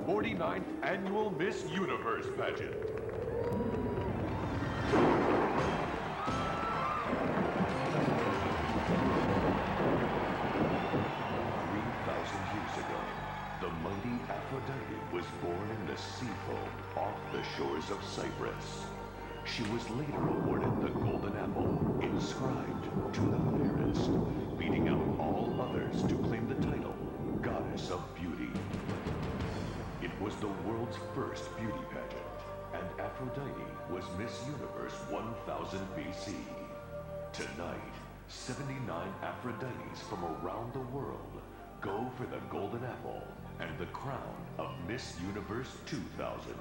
49th Annual Miss Universe Pageant. 3,000 years ago, the mighty Aphrodite was born in the sea foam off the shores of Cyprus. She was later awarded the Golden Apple, inscribed to the fairest, beating out all others to claim the title Goddess of Beauty. It was the world's first beauty pageant, and Aphrodite was Miss Universe 1000 BC. Tonight, 79 Aphrodites from around the world go for the Golden Apple and the crown of Miss Universe 2000.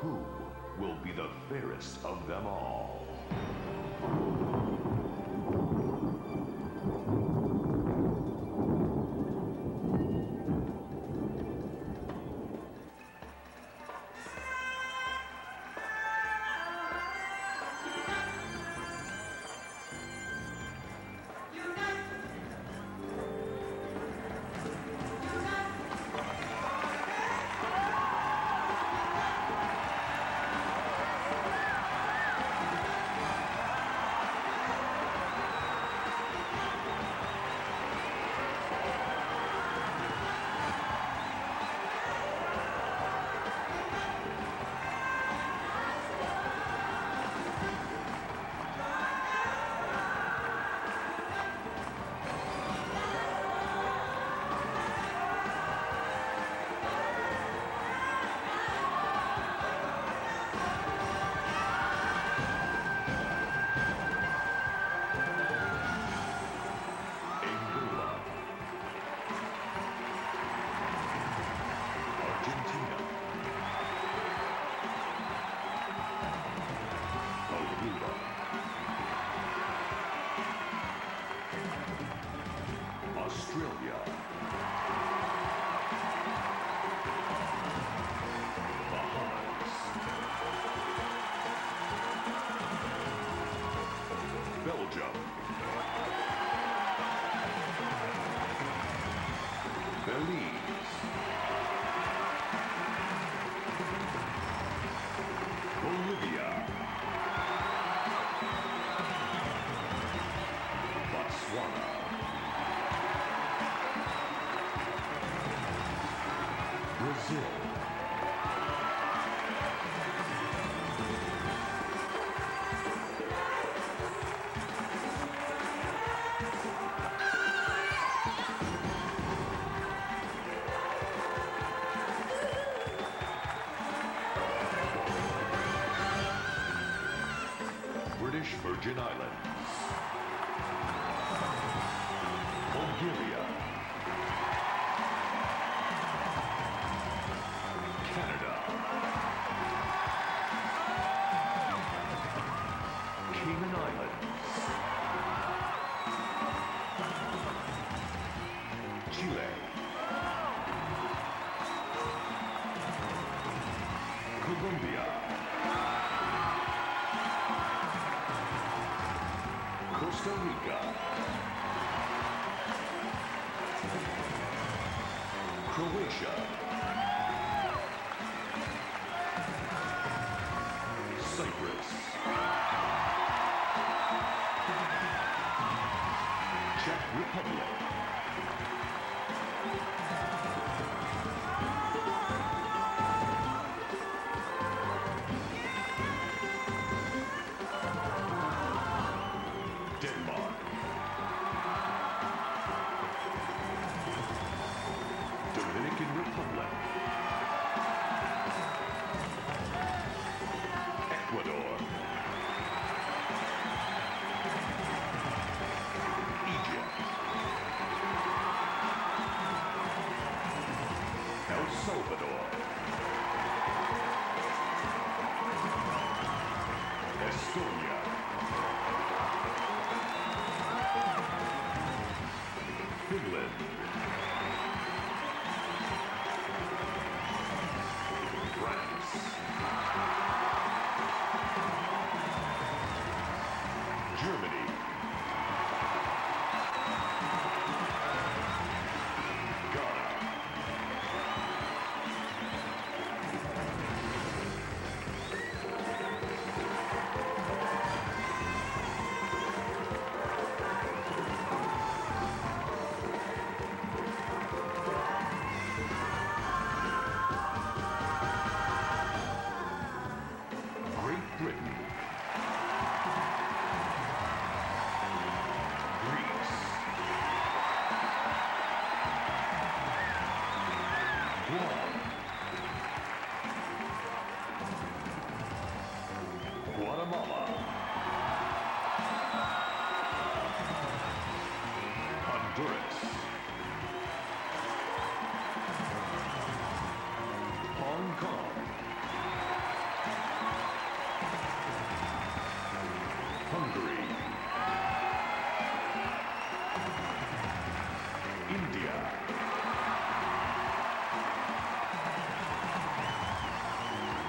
Who will be the fairest of them all? Australia, Bahamas, Belgium, Belize, Bolivia, Botswana, Brazil, British Virgin Islands, Bulgaria, Canada, Cayman Islands, Chile, Colombia, Costa Rica, Croatia, Cyprus, Czech Republic, Denmark, Dominican Republic, Ecuador, Egypt, El Salvador, Estonia, Finland, France, Germany, Ghana, Hungary, India,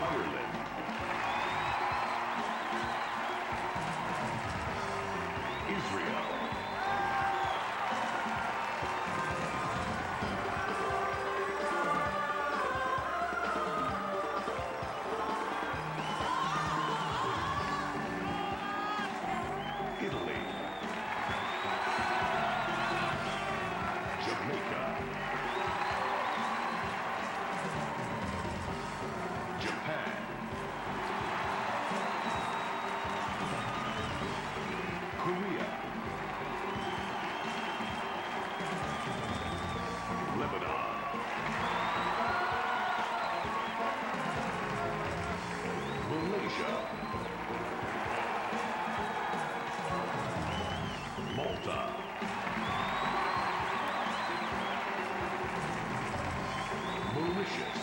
Ireland, Israel, Italy, Jamaica, Japan, Korea, Lebanon, Malaysia, Malta, Mauritius,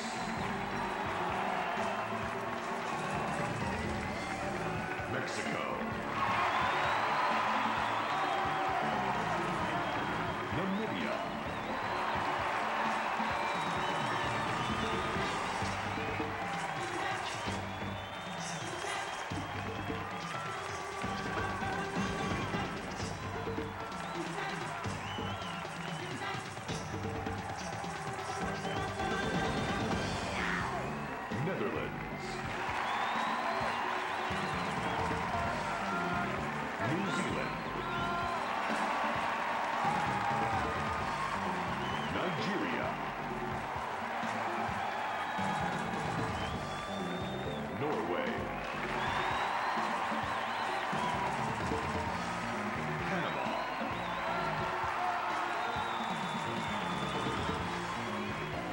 Mexico, Namibia, Netherlands, New Zealand, Nigeria, Norway, Panama,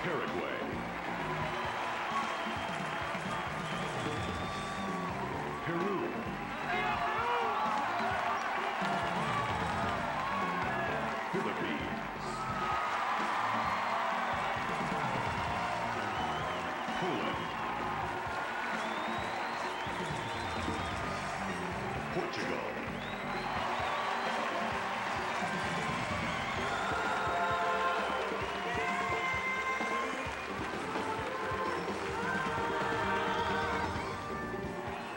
Paraguay, Peru, Philippines, Poland, Portugal,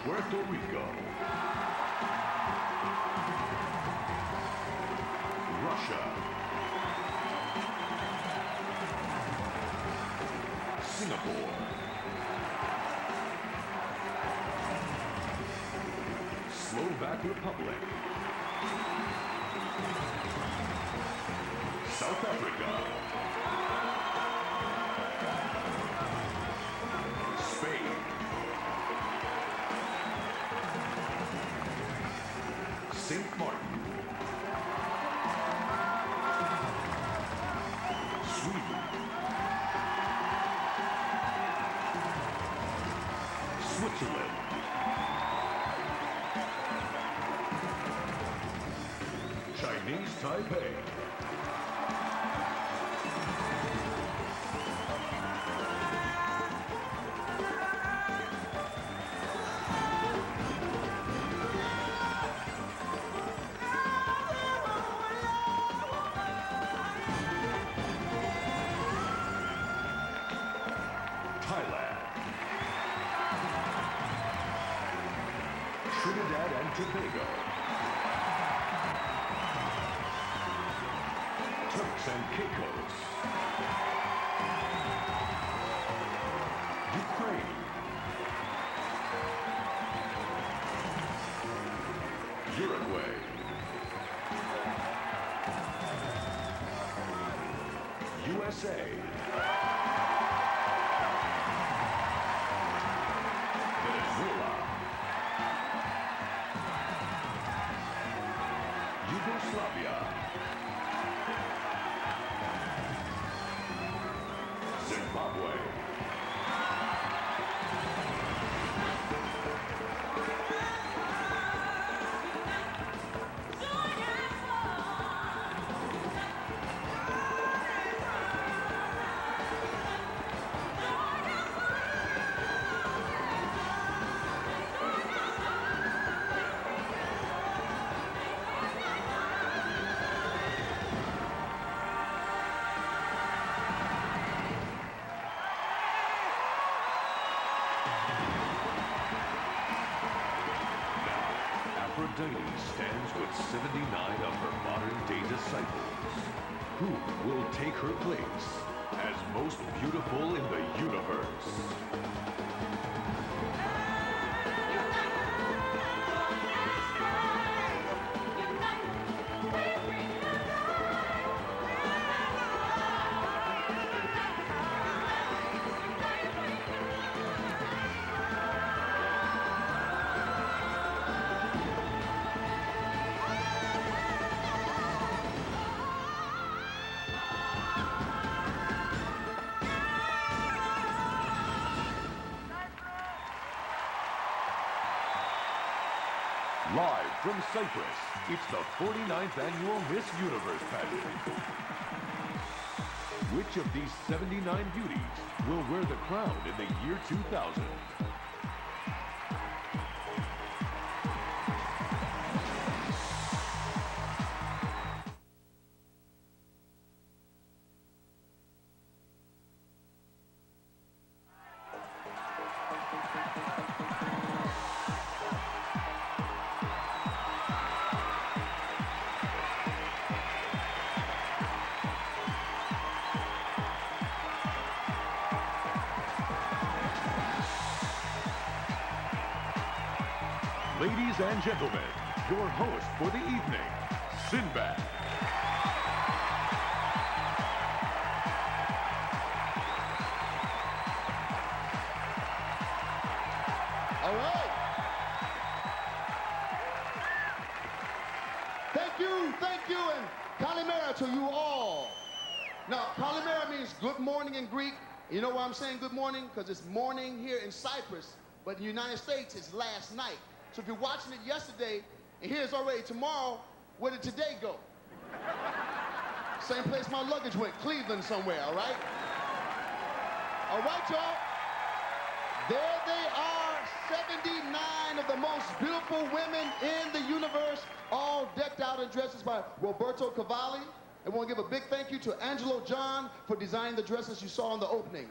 Puerto Rico, Russia, Singapore, Slovak Republic, South Africa, Spain, St. Martin, Sweden, Switzerland, Chinese Taipei, Thailand, Trinidad and Tobago, Turks and Caicos, Ukraine, Uruguay, USA, Venezuela, Yugoslavia, Zimbabwe, Aphrodite stands with 79 of her modern-day disciples. Who will take her place as most beautiful in the universe? Live from Cyprus, it's the 49th annual Miss Universe pageant. Which of these 79 beauties will wear the crown in the year 2000? Ladies and gentlemen, your host for the evening, Sinbad. All right. Thank you, and Kalimera to you all. Now, Kalimera means good morning in Greek. You know why I'm saying good morning? Because it's morning here in Cyprus, but in the United States, it's last night. So if you're watching it yesterday, and here's already tomorrow, where did today go? Same place my luggage went, Cleveland somewhere, all right? All right, y'all. There they are, 79 of the most beautiful women in the universe, all decked out in dresses by Roberto Cavalli. And we want to give a big thank you to Angelo John for designing the dresses you saw in the opening.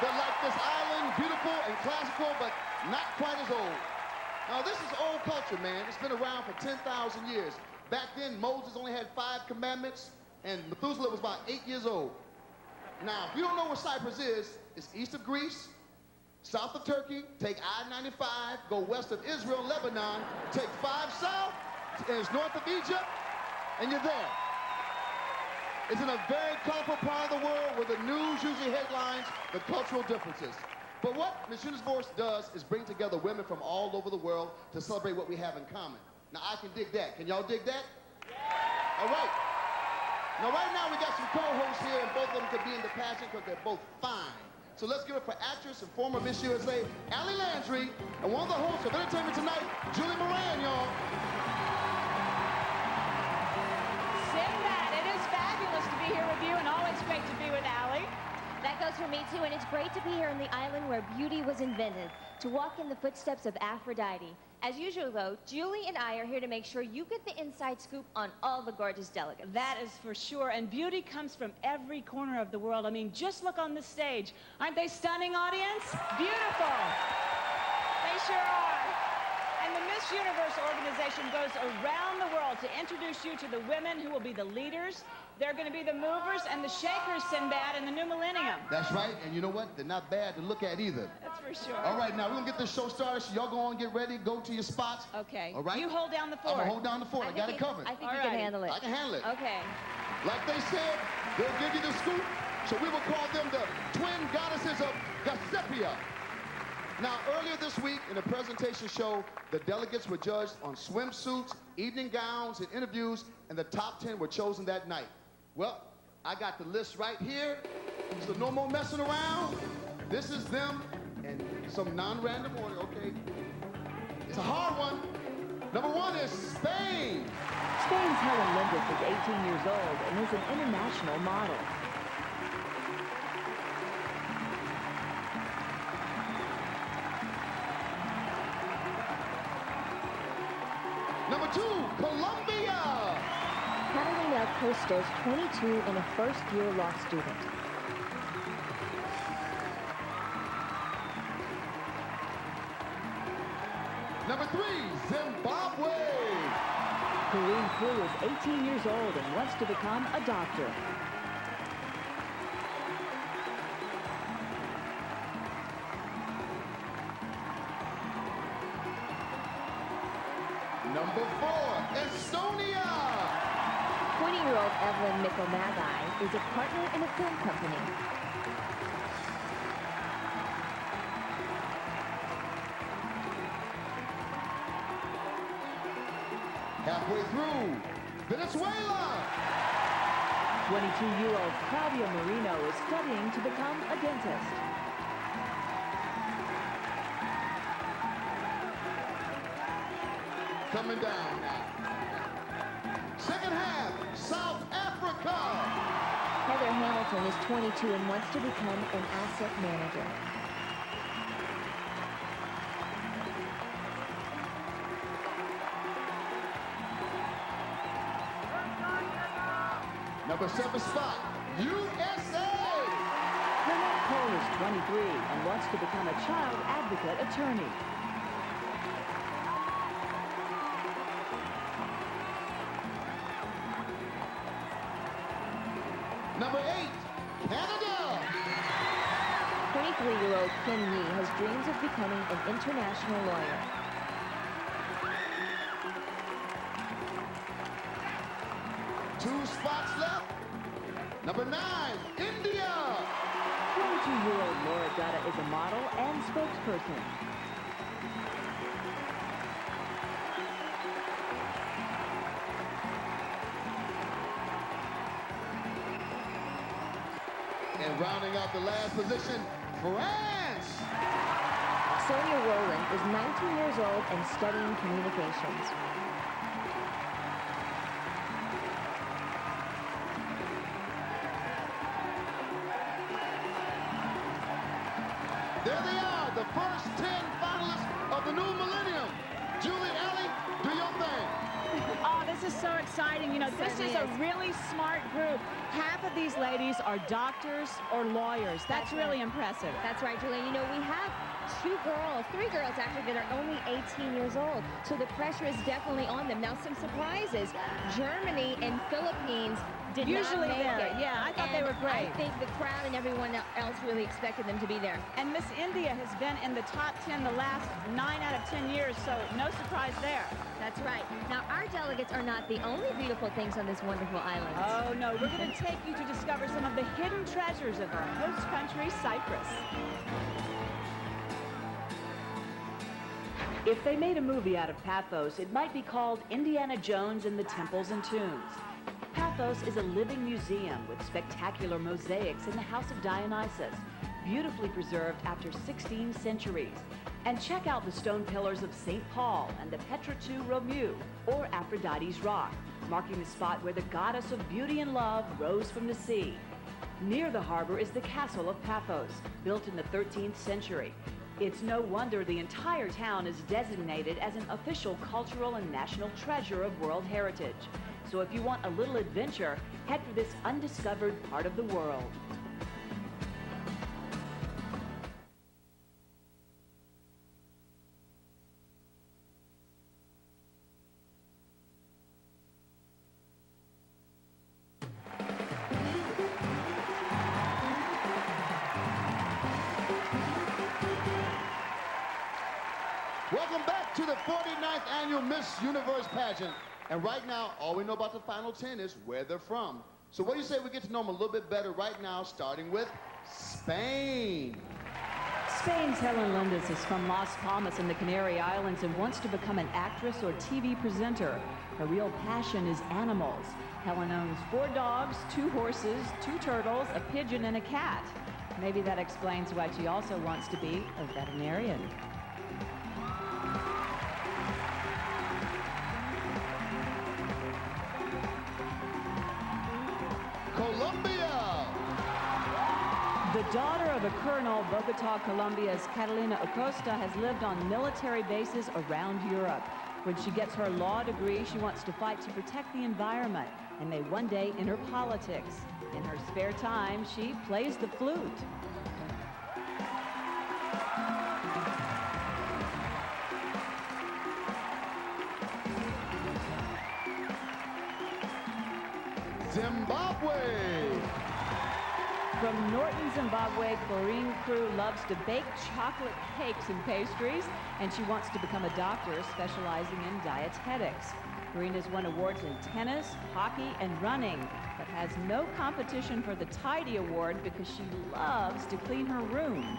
They're like this island, beautiful and classical, but not quite as old. Now, this is old culture, man. It's been around for 10,000 years. Back then, Moses only had 5 commandments, and Methuselah was about 8 years old. Now, if you don't know where Cyprus is, it's east of Greece, south of Turkey, take I-95, go west of Israel, Lebanon, take 5 south, and it's north of Egypt, and you're there. It's in a very colorful part of the world where the news usually headlines the cultural differences. But what Miss Universe does is bring together women from all over the world to celebrate what we have in common. Now, I can dig that. Can y'all dig that? Yeah. All right. Now, right now, we got some co-hosts here, and both of them could be in the pageant because they're both fine. So let's give it for actress and former Miss USA, Allie Landry, and one of the hosts of Entertainment Tonight, Julie Moran, y'all. Sinbad, it is fabulous to be here with you, and always great to be with Allie. That goes for me, too, and it's great to be here on the island where beauty was invented, to walk in the footsteps of Aphrodite. As usual, though, Julie and I are here to make sure you get the inside scoop on all the gorgeous delegates. That is for sure, and beauty comes from every corner of the world. I mean, just look on the stage. Aren't they stunning, audience? Beautiful. They sure are. And the Miss Universe organization goes around the world to introduce you to the women who will be the leaders. They're going to be the movers and the shakers, Sinbad, in the new millennium. That's right, and you know what? They're not bad to look at either. That's for sure. All right, now we're going to get this show started, so y'all go on, get ready, go to your spots. Okay. All right? You hold down the fort. I'm going to hold down the fort. I got it covered. I think you can handle it. I can handle it. Okay. Like they said, they'll give you the scoop, so we will call them the twin goddesses of Gossipia. Now, earlier this week in a presentation show, the delegates were judged on swimsuits, evening gowns, and interviews, and the top 10 were chosen that night. Well, I got the list right here, so no more messing around. This is them, and some non-random order, okay? It's a hard one. Number 1 is Spain. Spain's Helen Lindis is 18 years old and is an international model. Number 2, Colombia. Catalina Acosta is 22 and a first-year law student. Number 3, Zimbabwe. Kareem Crew is 18 years old and wants to become a doctor. Number 4, Estonia. 20-year-old Evelyn Mikomagai is a partner in a film company. Halfway through, Venezuela. 22-year-old Claudia Marino is studying to become a dentist. Coming down now. Second half, South Africa. Heather Hamilton is 22 and wants to become an asset manager. Number 7 spot, USA. Lynette Cole is 23 and wants to become a child advocate attorney. Number 8, Canada. 23-year-old Kim Yee has dreams of becoming an international lawyer. Two spots left. Number 9, India. 22-year-old Laura Dutta is a model and spokesperson. And rounding out the last position, France. Sonia Rowland is 19 years old and studying communications. There they are, the first 10 finalists of the new millennium. Julie, Ellie, do your thing. Oh, this is so exciting. You know, this is a really smart group. Half of these ladies are doctors or lawyers. That's really impressive. That's right, Julie. You know, we have three girls actually, that are only 18 years old. So the pressure is definitely on them. Now, some surprises. Germany and Philippines did Usually not make there. it. Yeah, I thought they were great. I think the crowd and everyone else really expected them to be there. And Miss India has been in the top 10 the last 9 out of 10 years, so no surprise there. That's right. Now, our delegates are not the only beautiful things on this wonderful island. Oh, no, we're going to take you to discover some of the hidden treasures of our host country, Cyprus. If they made a movie out of Paphos, it might be called Indiana Jones and the Temples and Tombs. Paphos is a living museum with spectacular mosaics in the House of Dionysus, beautifully preserved after 16 centuries. And check out the stone pillars of St. Paul and the Petra II Romu, or Aphrodite's Rock, marking the spot where the goddess of beauty and love rose from the sea. Near the harbor is the castle of Paphos, built in the 13th century. It's no wonder the entire town is designated as an official cultural and national treasure of World Heritage. So if you want a little adventure, head for this undiscovered part of the world. Welcome back to the 49th annual Miss Universe pageant. And right now, all we know about the final 10 is where they're from. So what do you say we get to know them a little bit better right now, starting with Spain. Spain's Helen Lindes is from Las Palmas in the Canary Islands and wants to become an actress or TV presenter. Her real passion is animals. Helen owns 4 dogs, 2 horses, 2 turtles, a pigeon, and a cat. Maybe that explains why she also wants to be a veterinarian. Colombia. The daughter of a colonel, Bogota, Colombia's Catalina Acosta has lived on military bases around Europe. When she gets her law degree, she wants to fight to protect the environment and may one day enter politics. In her spare time, she plays the flute. Zimbabwe. From Norton, Zimbabwe, Corrine Crew loves to bake chocolate cakes and pastries, and she wants to become a doctor specializing in dietetics. Corrine has won awards in tennis, hockey, and running, but has no competition for the Tidy Award because she loves to clean her room.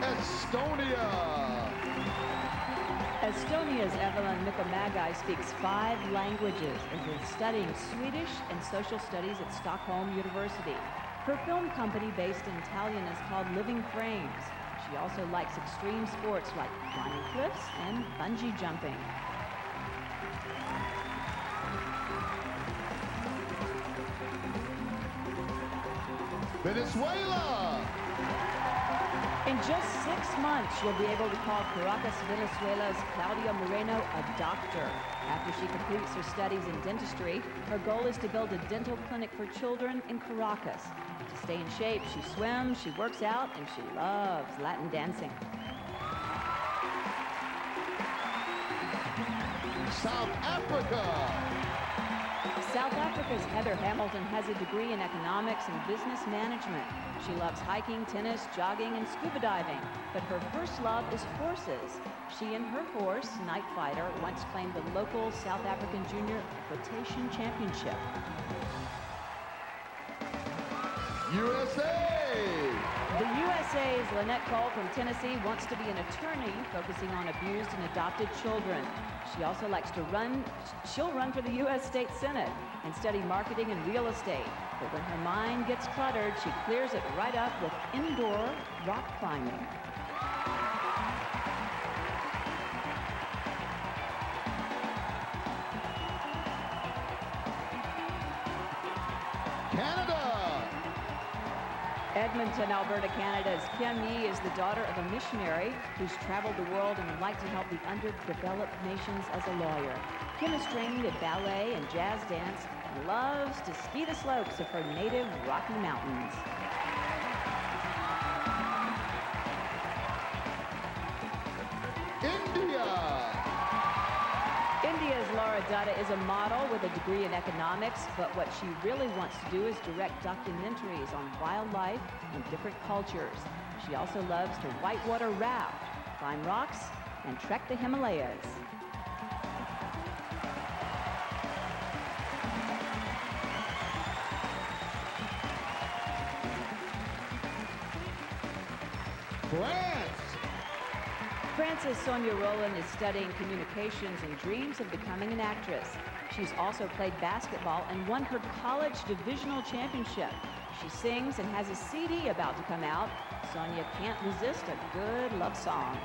Estonia. Estonia's Evelyn Mikomägi speaks 5 languages and is studying Swedish and social studies at Stockholm University. Her film company based in Tallinn is called Living Frames. She also likes extreme sports like climbing cliffs and bungee jumping. Venezuela. In just 6 months, you'll be able to call Caracas, Venezuela's Claudia Moreno a doctor. After she completes her studies in dentistry, her goal is to build a dental clinic for children in Caracas. To stay in shape, she swims, she works out, and she loves Latin dancing. South Africa. South Africa's Heather Hamilton has a degree in economics and business management. She loves hiking, tennis, jogging, and scuba diving. But her first love is horses. She and her horse, Night Fighter, once claimed the local South African Junior Equitation Championship. USA. The USA's Lynette Cole from Tennessee wants to be an attorney focusing on abused and adopted children. She also likes to run. She'll run for the U.S. State Senate and study marketing and real estate. But when her mind gets cluttered, she clears it right up with indoor rock climbing. Canada. Edmonton, Alberta, Canada's Kim Yi is the daughter of a missionary who's traveled the world and would like to help the underdeveloped nations as a lawyer. Kim is trained in ballet and jazz dance and loves to ski the slopes of her native Rocky Mountains. India's Laura Dutta is a model with a degree in economics, but what she really wants to do is direct documentaries on wildlife and different cultures. She also loves to whitewater raft, climb rocks, and trek the Himalayas. France's Sonia Roland is studying communications and dreams of becoming an actress. She's also played basketball and won her college divisional championship. She sings and has a CD about to come out. Sonia can't resist a good love song.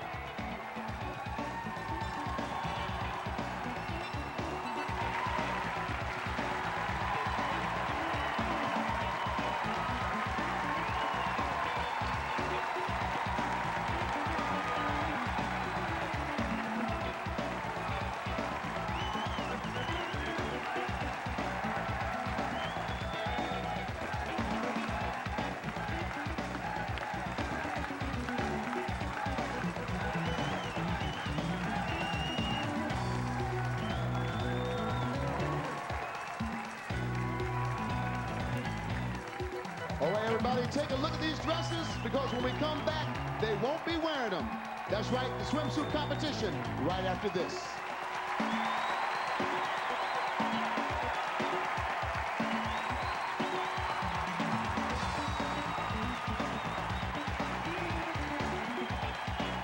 All right, everybody, take a look at these dresses because when we come back, they won't be wearing them. That's right, the swimsuit competition right after this.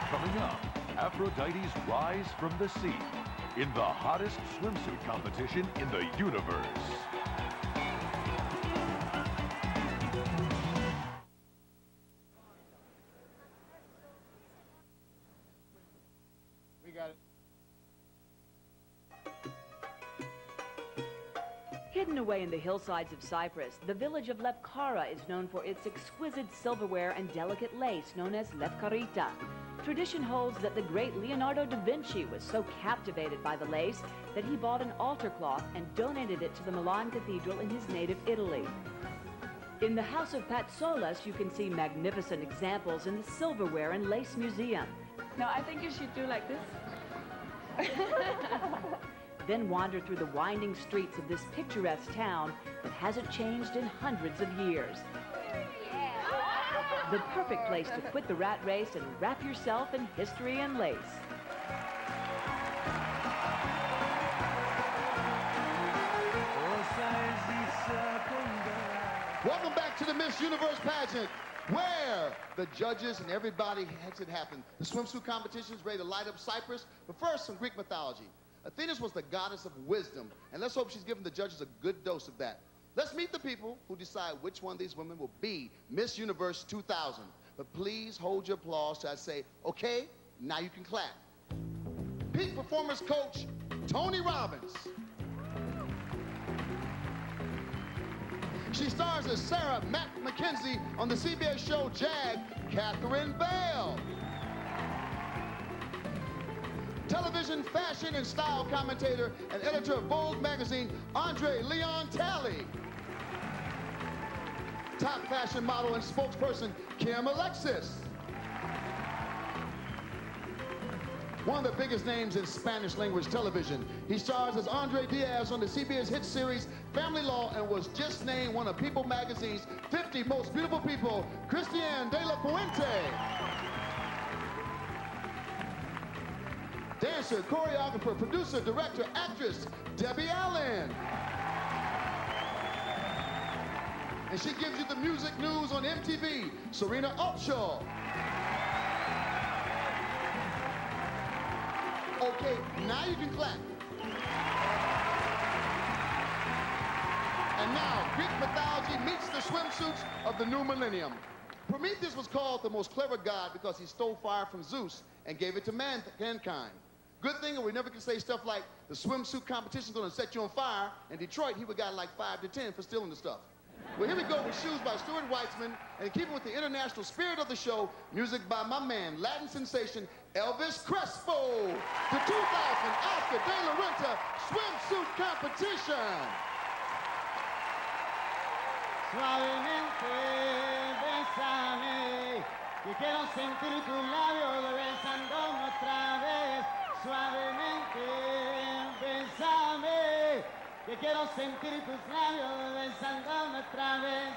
Coming up, Aphrodite's rise from the sea in the hottest swimsuit competition in the universe. Hidden away in the hillsides of Cyprus, the village of Lefkara is known for its exquisite silverware and delicate lace known as Lefkarita. Tradition holds that the great Leonardo da Vinci was so captivated by the lace that he bought an altar cloth and donated it to the Milan Cathedral in his native Italy. In the House of Patsolas, you can see magnificent examples in the Silverware and Lace Museum. No, I think you should do like this. Then wander through the winding streets of this picturesque town that hasn't changed in hundreds of years. The perfect place to quit the rat race and wrap yourself in history and lace. Welcome back to the Miss Universe pageant, where the judges and everybody has it happen. The swimsuit competition is ready to light up Cyprus. But first, some Greek mythology. Athena was the goddess of wisdom, and let's hope she's giving the judges a good dose of that. Let's meet the people who decide which one of these women will be Miss Universe 2000. But please hold your applause till I say, okay, now you can clap. Peak performance coach, Tony Robbins. She stars as Sarah Matt McKenzie on the CBS show Jag, Catherine Bale. Television fashion and style commentator and editor of Vogue magazine, Andre Leon Talley. Top fashion model and spokesperson, Kim Alexis. One of the biggest names in Spanish language television. He stars as Andre Diaz on the CBS hit series Family Law and was just named one of People magazine's 50 most beautiful people, Christiane de la Fuente. Dancer, choreographer, producer, director, actress, Debbie Allen. And she gives you the music news on MTV, Serena Upshaw. Okay, now you can clap. And now, Greek mythology meets the swimsuits of the new millennium. Prometheus was called the most clever god because he stole fire from Zeus and gave it to mankind. Good thing we never can say stuff like the swimsuit competition's gonna set you on fire. In Detroit, he would got like 5 to 10 for stealing the stuff. Well, here we go with shoes by Stuart Weitzman, and keeping with the international spirit of the show, music by my man, Latin sensation, Elvis Crespo. The 2000 Oscar de la Renta swimsuit competition. Suavemente, bésame, que quiero sentir tus labios besándome otra vez. Suavemente, bésame, que quiero sentir tus labios besándome otra vez.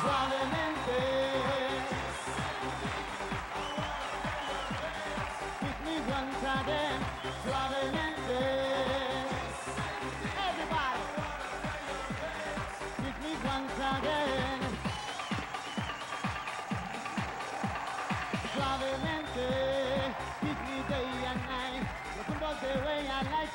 Suavemente, kiss me once again. Suavemente, everybody, kiss me once again. Suavemente, kiss me day and night. Look at the way I like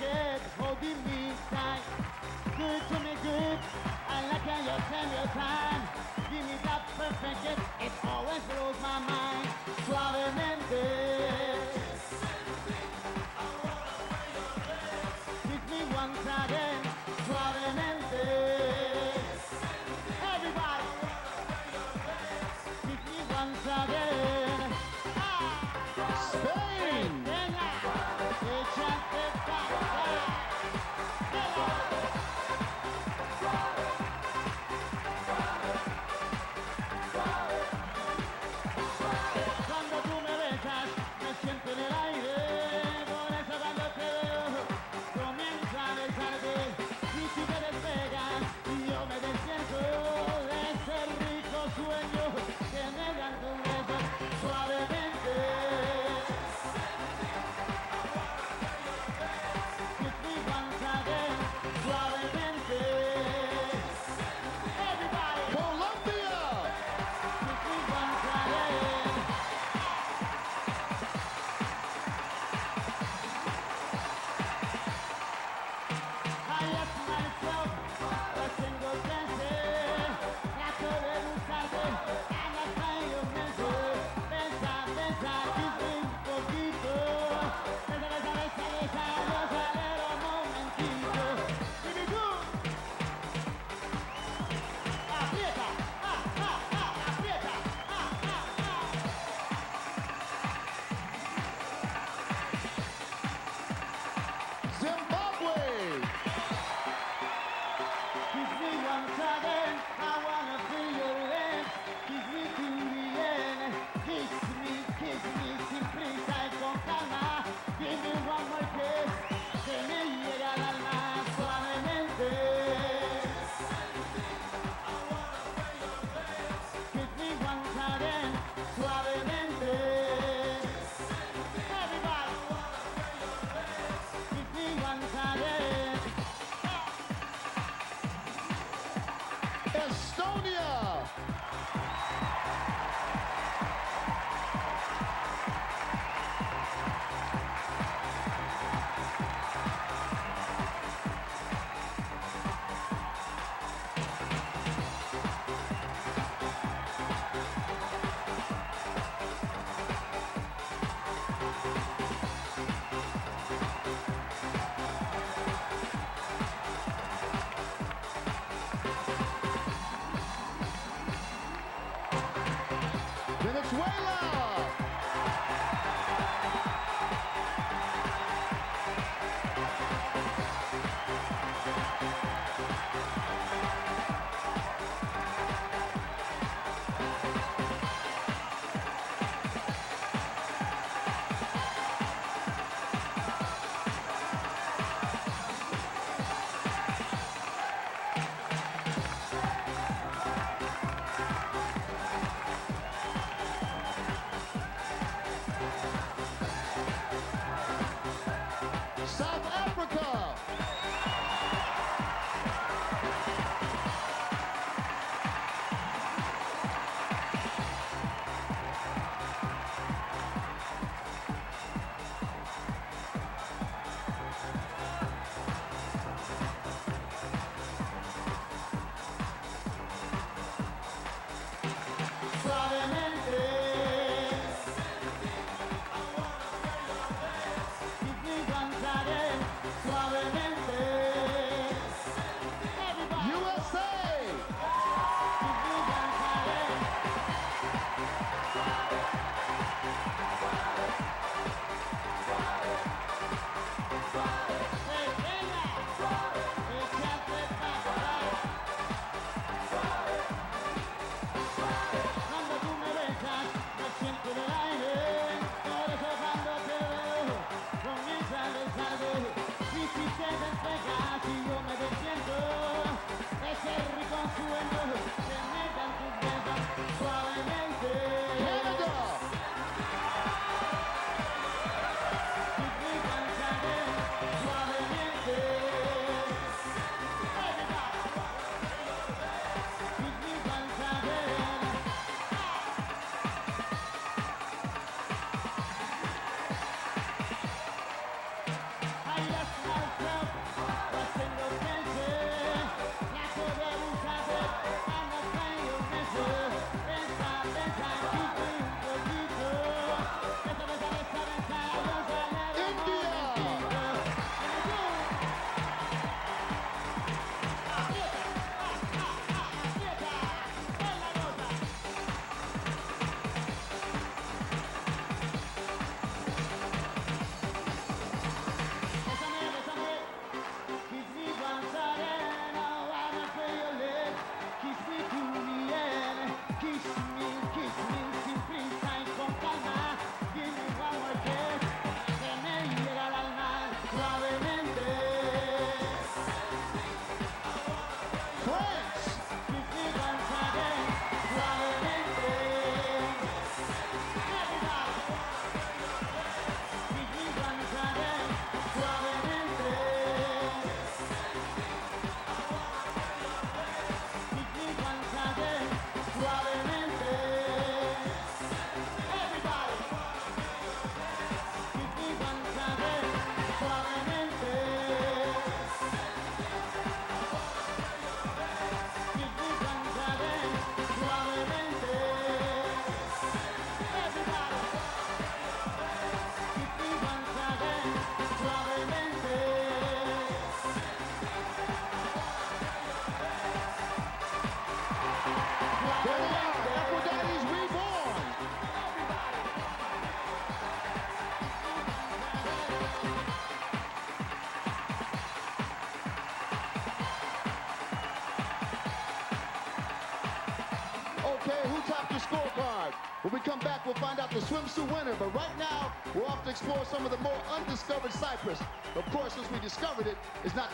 Okay, who topped your scorecard? When we come back, we'll find out the swimsuit winner. But right now, we're off to explore some of the more undiscovered Cyprus. Of course, since we discovered it, it's not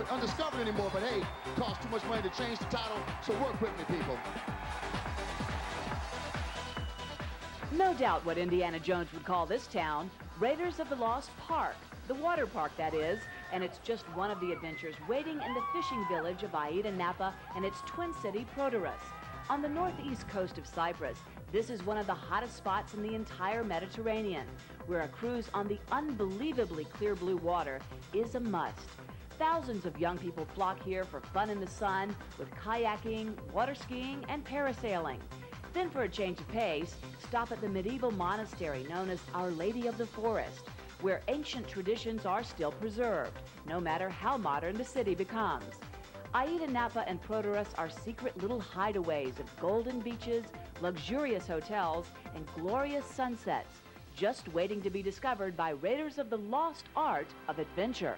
undiscovered anymore. But hey, it costs too much money to change the title, so work with me, people. No doubt what Indiana Jones would call this town, Raiders of the Lost Park. The water park, that is, and it's just one of the adventures waiting in the fishing village of Aida Napa and its twin city, Proteros. On the northeast coast of Cyprus, this is one of the hottest spots in the entire Mediterranean, where a cruise on the unbelievably clear blue water is a must. Thousands of young people flock here for fun in the sun with kayaking, water skiing, and parasailing. Then for a change of pace, stop at the medieval monastery known as Our Lady of the Forest, where ancient traditions are still preserved, no matter how modern the city becomes. Aida Napa and Proteros are secret little hideaways of golden beaches, luxurious hotels, and glorious sunsets, just waiting to be discovered by raiders of the lost art of adventure.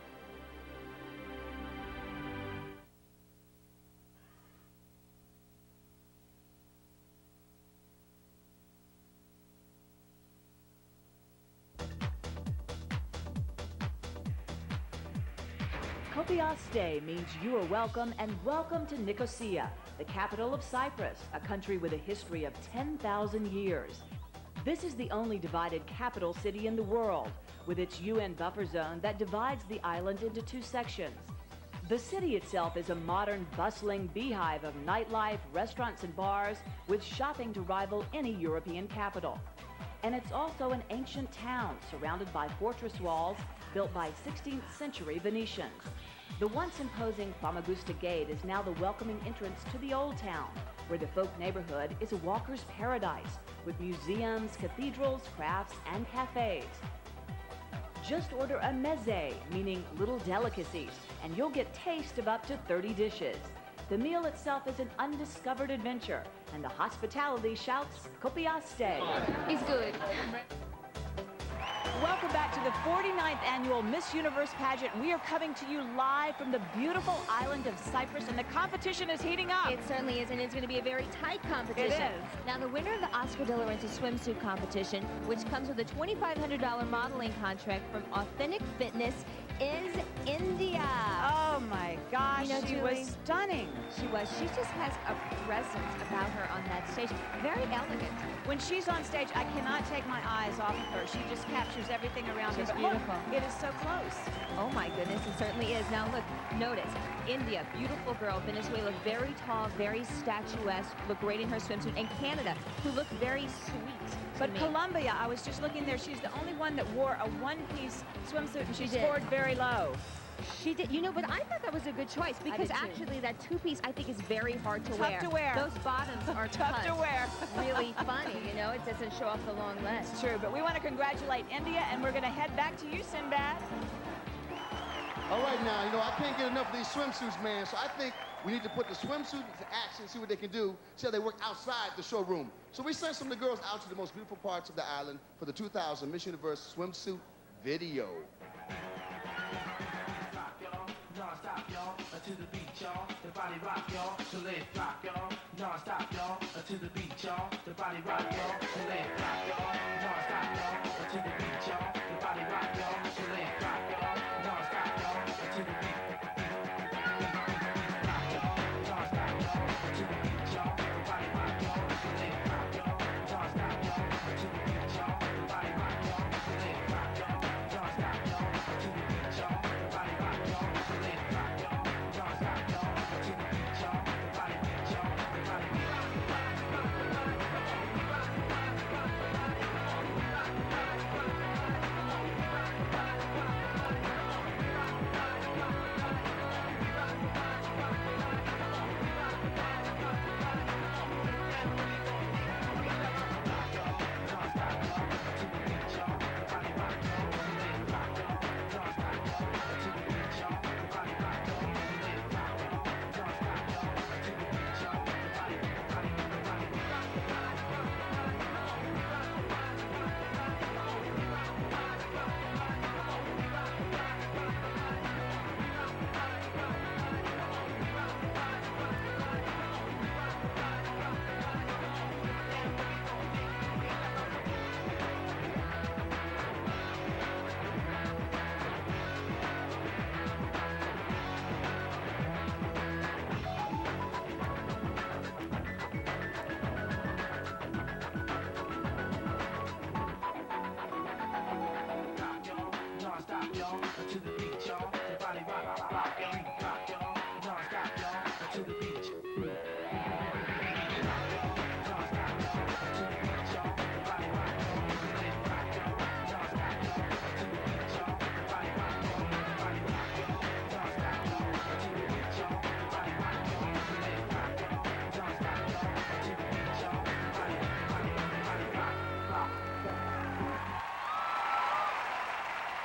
Kopiaste means you are welcome, and welcome to Nicosia, the capital of Cyprus, a country with a history of 10,000 years. This is the only divided capital city in the world, with its UN buffer zone that divides the island into two sections. The city itself is a modern, bustling beehive of nightlife, restaurants, and bars, with shopping to rival any European capital. And it's also an ancient town surrounded by fortress walls built by 16th century Venetians. The once imposing Famagusta Gate is now the welcoming entrance to the Old Town, where the folk neighborhood is a walker's paradise with museums, cathedrals, crafts, and cafes. Just order a meze, meaning little delicacies, and you'll get taste of up to 30 dishes. The meal itself is an undiscovered adventure, and the hospitality shouts, Kopiaste. It's good. Welcome back to the 49th annual Miss Universe pageant. We are coming to you live from the beautiful island of Cyprus, and the competition is heating up. It certainly is, and it's going to be a very tight competition. It is. Now, the winner of the Oscar de la Renta swimsuit competition, which comes with a $2,500 modeling contract from Authentic Fitness, is India. Oh my gosh, You know, she Julie, was stunning. She was. She just has a presence about her on that stage. Very elegant. When she's on stage, I cannot take my eyes off of her. She just captures everything around She's her. But look, beautiful. it is so close. Oh my goodness, it certainly is. Now look, notice, India, beautiful girl. Venezuela, very tall, very statuesque, look great in her swimsuit. And Canada, who looked very sweet to But me. Colombia, I was just looking there, she's the only one that wore a one-piece swimsuit, and she did. scored very low. She did, you know, but I thought that was a good choice because did too. actually that two-piece I think is very hard to Tough wear. to wear. Those bottoms are Tough to wear. really funny, you know, it doesn't show off the long legs. It's true, but we want to congratulate India, and we're going to head back to you, Sinbad. All right, now, you know, I can't get enough of these swimsuits, man, so I think we need to put the swimsuit into action, see what they can do, see how they work outside the showroom. So we sent some of the girls out to the most beautiful parts of the island for the 2000 Miss Universe swimsuit video. Non-stop, y'all, to the beat, y'all. The body rock, y'all, so let's rock, y'all. Non-stop, y'all, to the beat, y'all. The body rock, y'all, so let's rock, y'all. Non-stop, y'all, to the beat, y'all. The body rock, y'all, so let's rock, y'all. Non-stop, y'all, to the beat. Rock, y'all. Non-stop, y'all, to the beat, y'all. The body rock, y'all, so let's rock, y'all. Non-stop, y'all, to the beat, y'all. The body rock, y'all, so let's rock, y'all. Non-stop, y'all, to the beat, y'all. The body rock, y'all, so let's rock, y'all. Non-stop, y'all, to the beat, y'all. The body beat, y'all. The body rock, y'all. to the beach.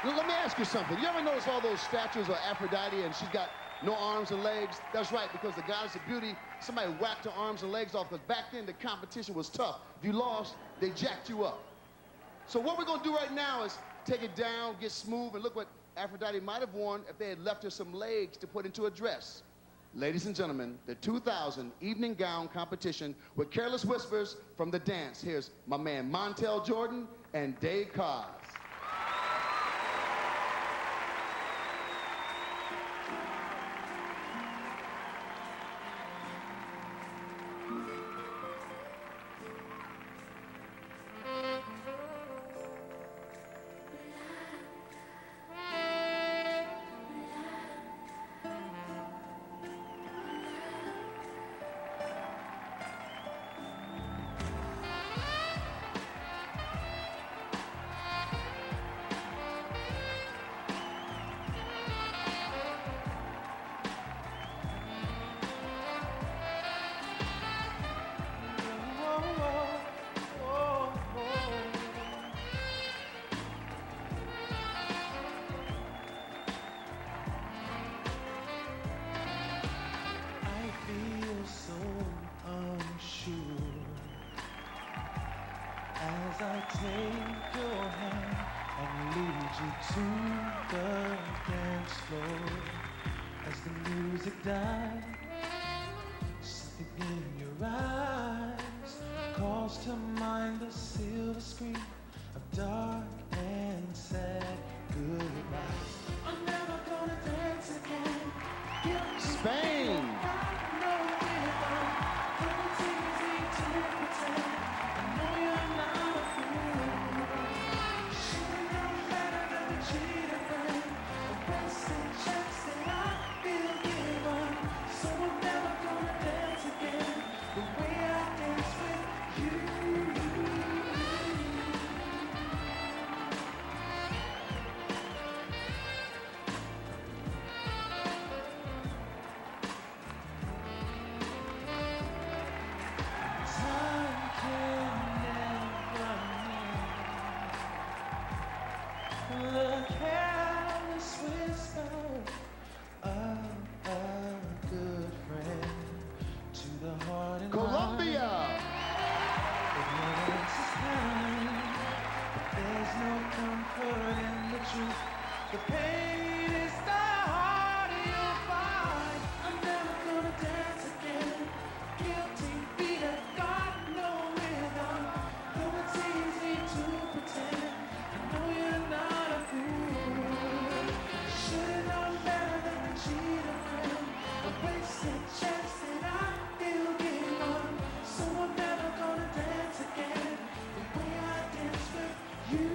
Now, let me ask you something. You ever notice all those statues of Aphrodite and she's got no arms and legs? That's right, because the goddess of beauty, somebody whacked her arms and legs off, because back then the competition was tough. If you lost, they jacked you up. So what we're gonna do right now is take it down, get smooth, and look what Aphrodite might have worn if they had left her some legs to put into a dress. Ladies and gentlemen, the 2000 evening gown competition with Careless Whispers from The Dance. Here's my man Montel Jordan and Dave Koz. As I take your hand and lead you to the dance floor, as the music dies, something in your eyes calls to mind the silver screen of dark and sad goodbyes. I'm never gonna dance again. Spain. The careless whisper of a good friend to the heart and Colombia. mind. Ignorance is kind, but there's no comfort in the truth. The pain is the harder you'll find. I'm never gonna dance again. Guilty feet have got no rhythm. Though it's easy to pretend. I know you're not a fool. Should've known better than to cheat a friend. A wasted chance that I feel given. So I'm never gonna dance again the way I danced with you.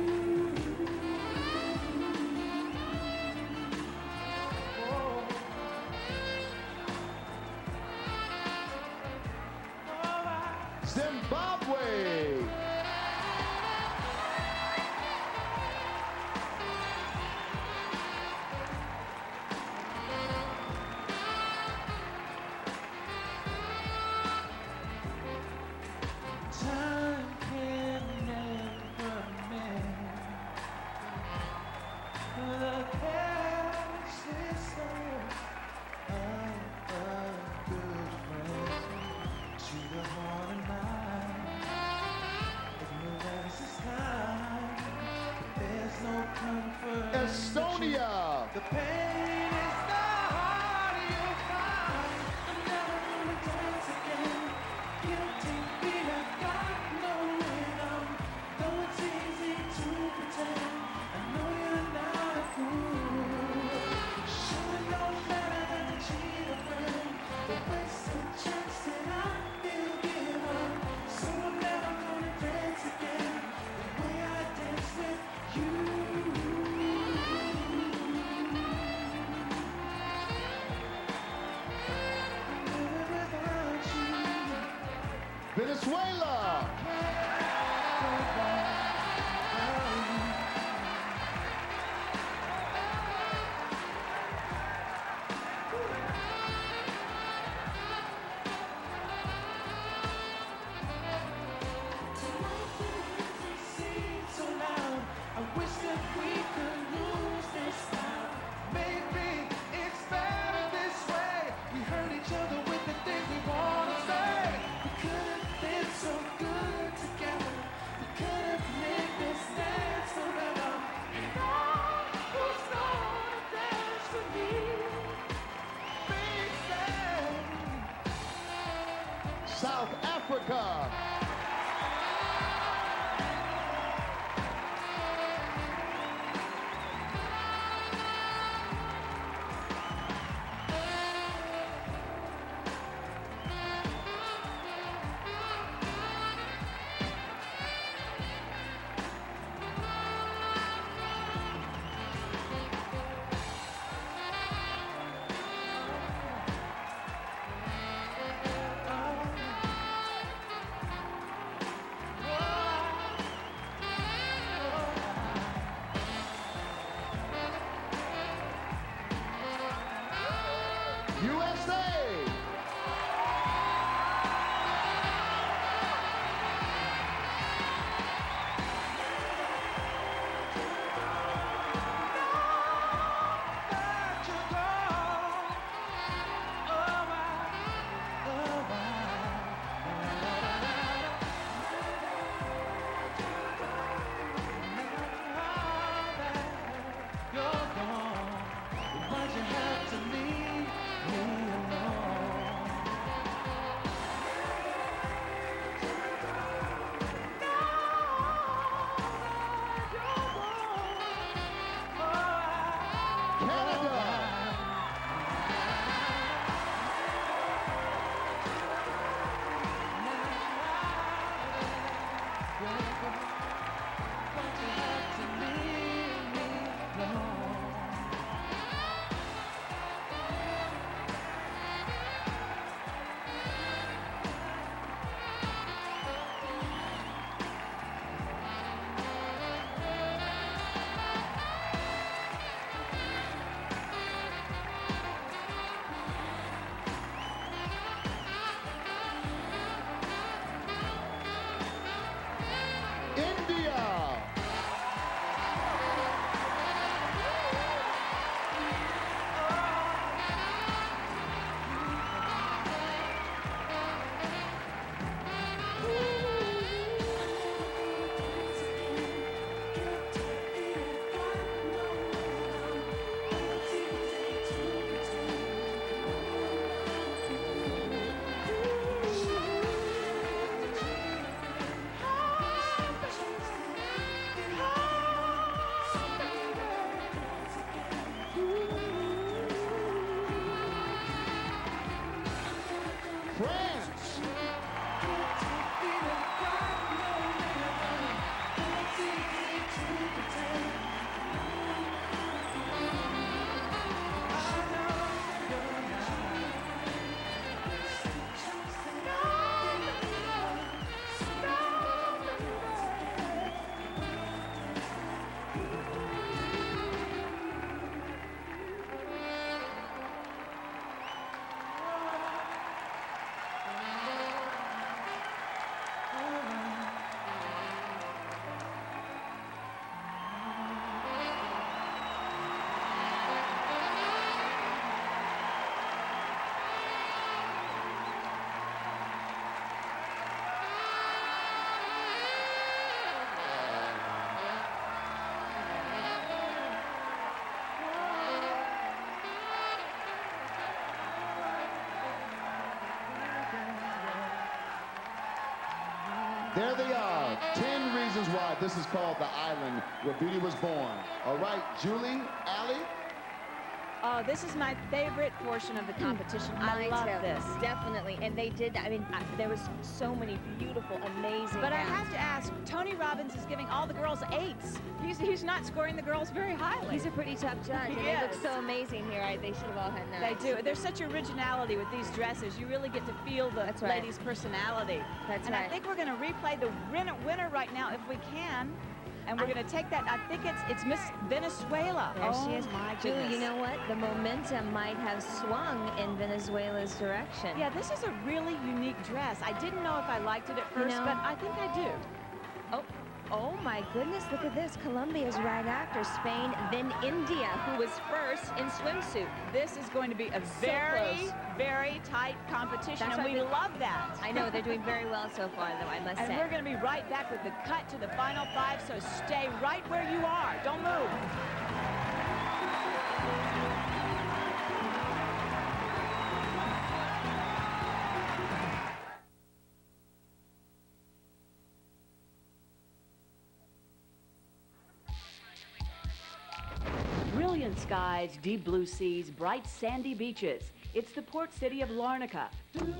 Zimbabwe. Time can never mend the careless whisper of a good friend to the heart and mind. Ignorance is kind, but there's no comfort in the Estonia. truth. The pain is the harder you'll find. I'm never gonna dance again. Guilty feet have got no rhythm. Though it's easy to pretend, I know you're not a fool. Should've known better than to cheat a friend. The wasted chance that I feel given. So I'm never gonna dance again the way I danced with you. Venezuela. South Africa. USA. India. France. There they are, 10 reasons why this is called the island where beauty was born. All right, Julie, Allie? Oh, this is my favorite portion of the competition. I Mine love too. this. Definitely. And they did, I mean, there was so many beautiful, amazing But I gowns. have to ask, Tony Robbins is giving all the girls 8s. He's not scoring the girls very highly. He's a pretty tough judge, and He they look is. so amazing here. They should have all had 9s. They do. There's such originality with these dresses. You really get to feel the That's right. lady's personality. That's and I right. think we're going to replay the winner right now if we can. And we're going to take that. I think it's Miss Venezuela. There oh, she is. my Julie, goodness. you know what? The momentum might have swung in Venezuela's direction. Yeah, this is a really unique dress. I didn't know if I liked it at You first, know- but I think I do. Oh my goodness, look at this. Colombia's right after Spain, then India, who was first in swimsuit. This is going to be a So very, close. very tight competition, That's and right, we but- love that. I know, they're doing very well so far, though, I must And say. we're going to be right back with the cut to the final 5, so stay right where you are. Don't move. Brilliant skies, deep blue seas, bright sandy beaches. It's the port city of Larnaca,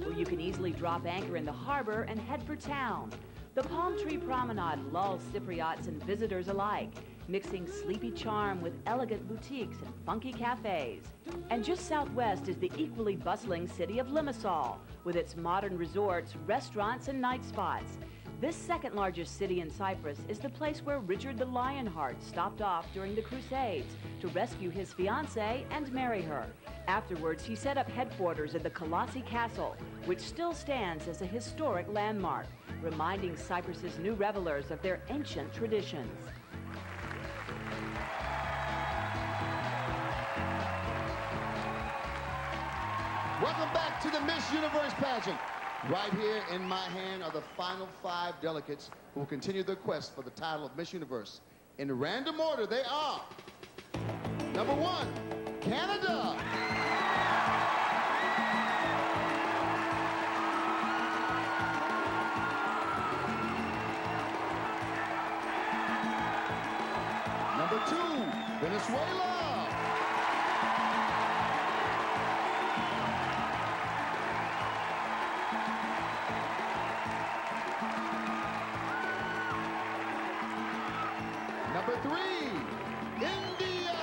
where you can easily drop anchor in the harbor and head for town. The Palm Tree Promenade lulls Cypriots and visitors alike, mixing sleepy charm with elegant boutiques and funky cafes. And just southwest is the equally bustling city of Limassol, with its modern resorts, restaurants, and night spots. This second largest city in Cyprus is the place where Richard the Lionheart stopped off during the Crusades to rescue his fiancée and marry her. Afterwards, he set up headquarters at the Colossi Castle, which still stands as a historic landmark, reminding Cyprus's new revelers of their ancient traditions. Welcome back to the Miss Universe pageant. Right here in my hand are the final 5 delegates who will continue their quest for the title of Miss Universe. In random order, they are number 1, Canada. Number 2, Venezuela. Number 3, India.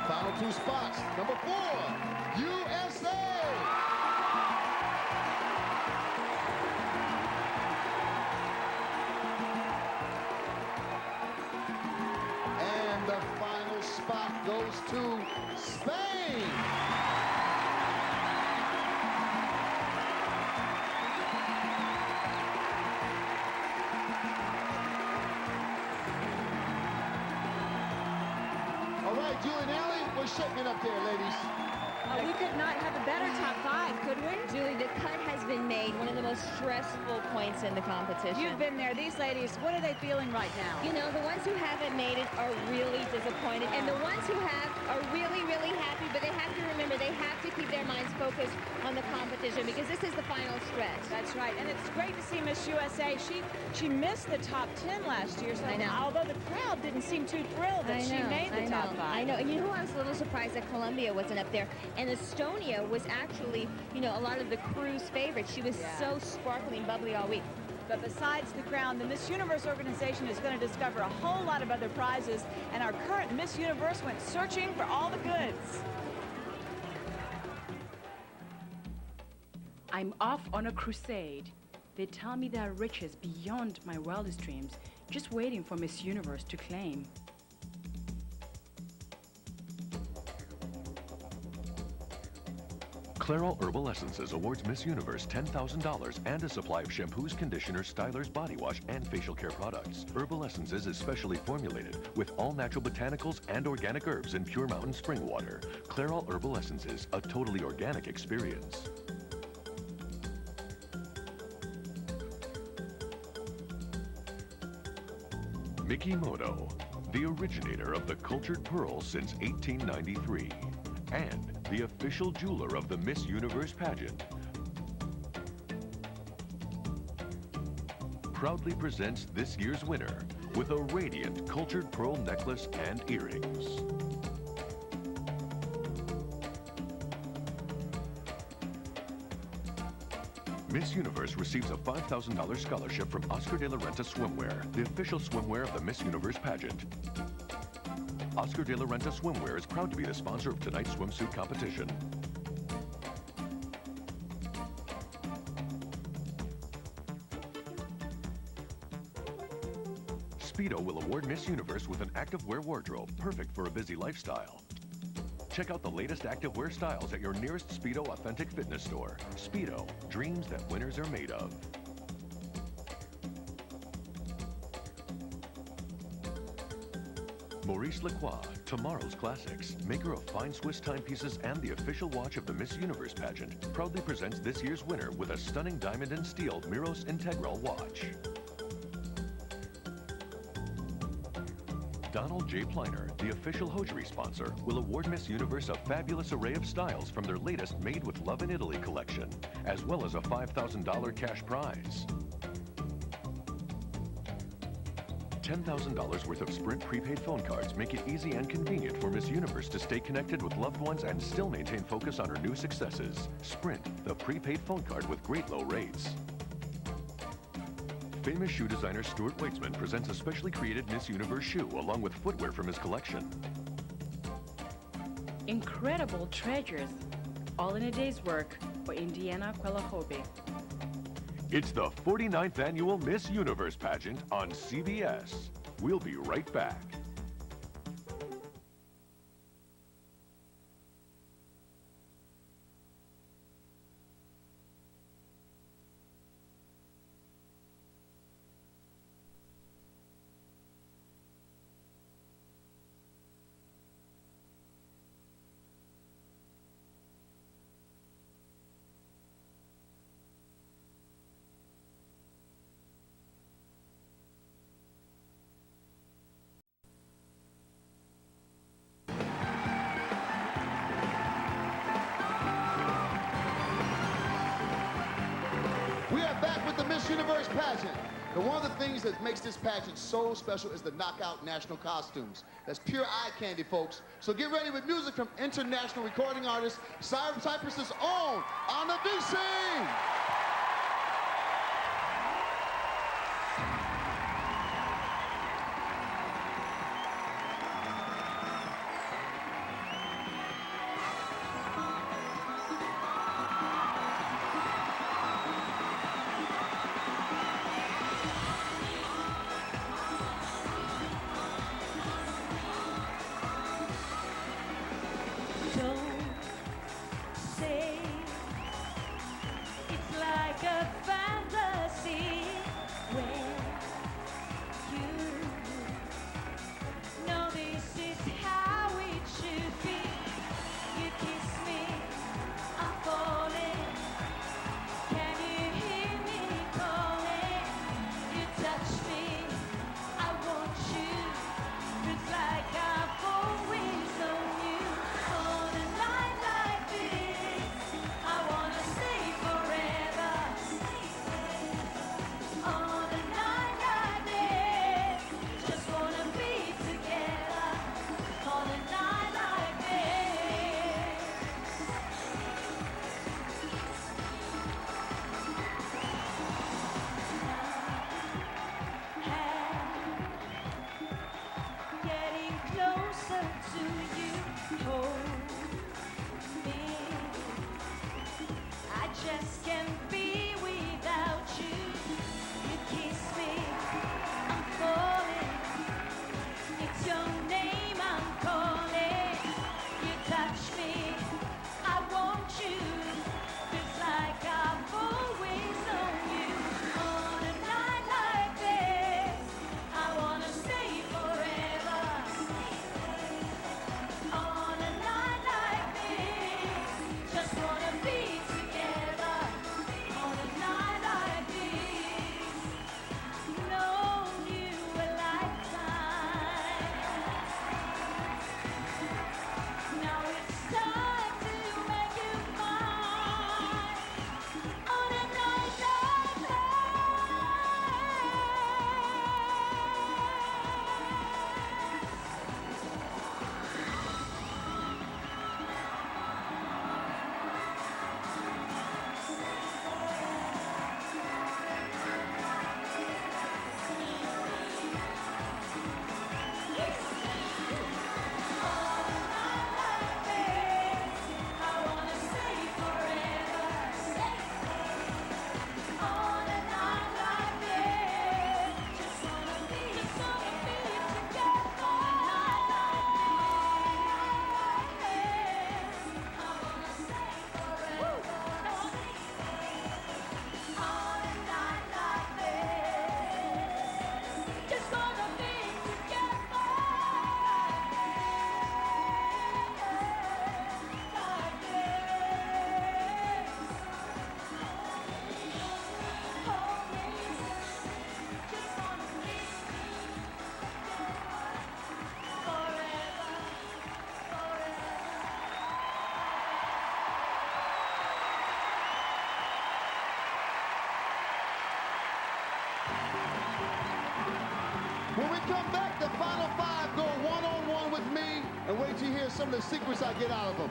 Final 2 spots. Number 4, USA. And the final spot goes to Spain. All right, Julie and Allie, we're shaking it up there, ladies. We could not have a better top 5, could we? Julie, the cut has been made, one of the most stressful points in the competition. You've been there. These ladies, what are they feeling right now? You know, the ones who haven't made it are really disappointed, and the ones who have are really, really happy, but they have to remember they have to keep their minds focused on the competition because this is the final stretch. That's right, and it's great to see Miss USA. She missed the top 10 last year, so I know. although the crowd didn't seem too thrilled that she made the top 5. I know, and you know who I was a little surprised that Colombia wasn't up there, and Estonia was actually, you know, a lot of the crew's favorites. She was so sparkling, bubbly all week. But besides the crown, the Miss Universe organization is going to discover a whole lot of other prizes, and our current Miss Universe went searching for all the goods. I'm off on a crusade. They tell me there are riches beyond my wildest dreams, just waiting for Miss Universe to claim. Clairol Herbal Essences awards Miss Universe $10,000 and a supply of shampoos, conditioners, stylers, body wash, and facial care products. Herbal Essences is specially formulated with all natural botanicals and organic herbs in pure mountain spring water. Clairol Herbal Essences, a totally organic experience. Mikimoto, the originator of the cultured pearl since 1893, and the official jeweler of the Miss Universe pageant. proudly presents this year's winner with a radiant cultured pearl necklace and earrings. Miss Universe receives a $5,000 scholarship from Oscar de la Renta Swimwear, the official swimwear of the Miss Universe pageant. Oscar de la Renta Swimwear is proud to be the sponsor of tonight's swimsuit competition. Speedo will award Miss Universe with an activewear wardrobe, perfect for a busy lifestyle. Check out the latest activewear styles at your nearest Speedo Authentic Fitness store. Speedo, dreams that winners are made of. Maurice Lacroix, tomorrow's classics, maker of fine Swiss timepieces and the official watch of the Miss Universe pageant, proudly presents this year's winner with a stunning diamond and steel Miros Integral watch. Donald J. Pliner, the official hosiery sponsor, will award Miss Universe a fabulous array of styles from their latest Made with Love in Italy collection, as well as a $5,000 cash prize. $10,000 worth of Sprint prepaid phone cards make it easy and convenient for Miss Universe to stay connected with loved ones and still maintain focus on her new successes. Sprint, the prepaid phone card with great low rates. Famous shoe designer Stuart Weitzman presents a specially created Miss Universe shoe along with footwear from his collection. Incredible treasures, all in a day's work for Indiana Quelahobe. It's the 49th annual Miss Universe pageant on CBS. We'll be right back. We are back with the Miss Universe pageant. And one of the things that makes this pageant so special is the knockout national costumes. That's pure eye candy, folks. So get ready with music from international recording artist Cypress's own Anna DC. Don't say it's When we come back, the final five go one-on-one with me, and wait till you hear some of the secrets I get out of them.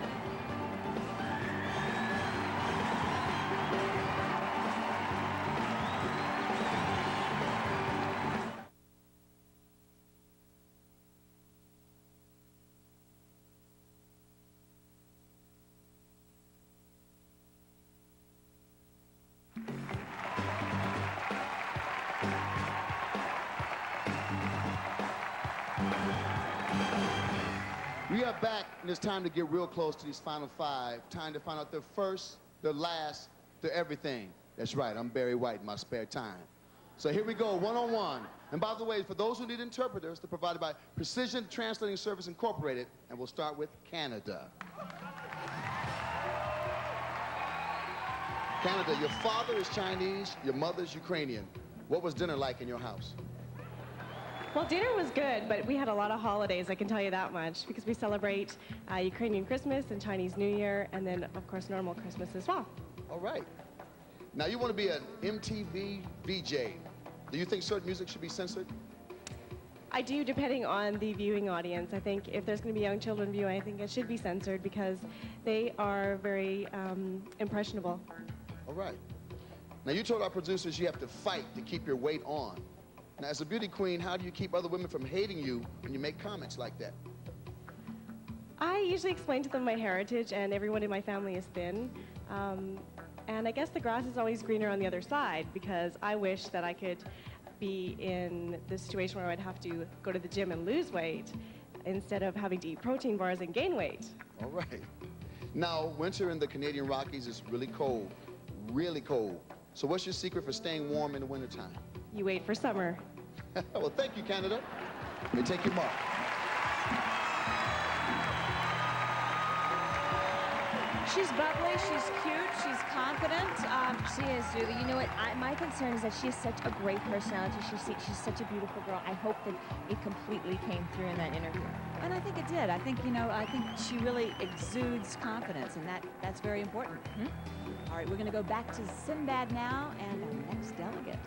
We are back, and it's time to get real close to these final five. Time to find out their first, their last, their everything. That's right, I'm Barry White in my spare time. So here we go, one-on-one. And by the way, for those who need interpreters, they're provided by Precision Translating Service Incorporated, and we'll start with Canada. Canada, your father is Chinese, your mother's Ukrainian. What was dinner like in your house? Well, dinner was good, but we had a lot of holidays, I can tell you that much, because we celebrate Ukrainian Christmas and Chinese New Year, and then, of course, normal Christmas as well. All right. Now, you want to be an MTV VJ. Do you think certain music should be censored? I do, depending on the viewing audience. I think if there's going to be young children viewing, I think it should be censored because they are very impressionable. All right. Now, you told our producers you have to fight to keep your weight on. Now, as a beauty queen, how do you keep other women from hating you when you make comments like that? I usually explain to them my heritage, and everyone in my family is thin. And I guess the grass is always greener on the other side, because I wish that I could be in the situation where I'd have to go to the gym and lose weight instead of having to eat protein bars and gain weight. All right. Now, winter in the Canadian Rockies is really cold, really cold. So what's your secret for staying warm in the wintertime? You wait for summer. Well, thank you, Canada. They take your mark. She's bubbly, she's cute, she's confident. She is, Julie. You know what? My concern is that she has such a great personality. She's such a beautiful girl. I hope that it completely came through in that interview. And I think it did. I think, I think she really exudes confidence, and that's very important. All right, we're going to go back to Sinbad now and our next delegate.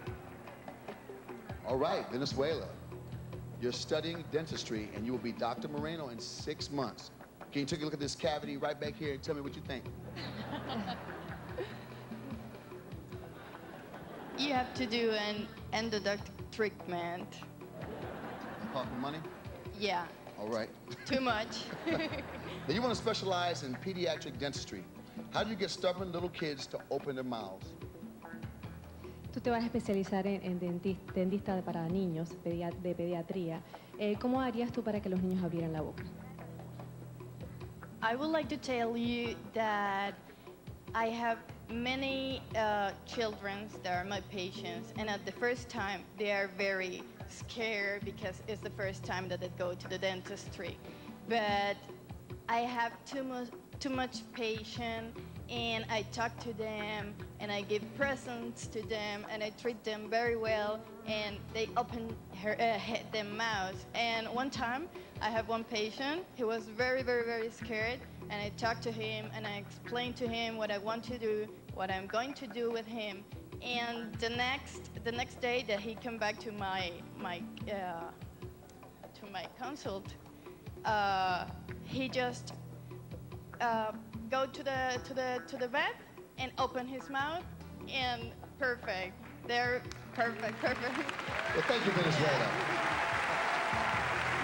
All right, Venezuela. You're studying dentistry, and you will be Dr. Moreno in 6 months. Can you take a look at this cavity right back here and tell me what you think? You have to do an endodontic treatment. Talking money? Yeah. All right. Too much. Now, you want to specialize in pediatric dentistry. How do you get stubborn little kids to open their mouths? Tú te vas a especializar en dentista para niños, de pediatría. ¿Cómo harías tú para que los niños abrieran la boca? I would like to tell you that I have many children that are my patients, and at the first time they are very scared because it's the first time that they go to the dentistry. But I have too much patience, and I talk to them, and I give presents to them, and I treat them very well, and they open their mouths. And one time, I have one patient, he was very, very, very scared, and I talked to him, and I explained to him what I want to do, what I'm going to do with him. And the next day that he came back to my consult, he just go to the vet and open his mouth, and perfect. They're perfect. Well, thank you, Venezuela.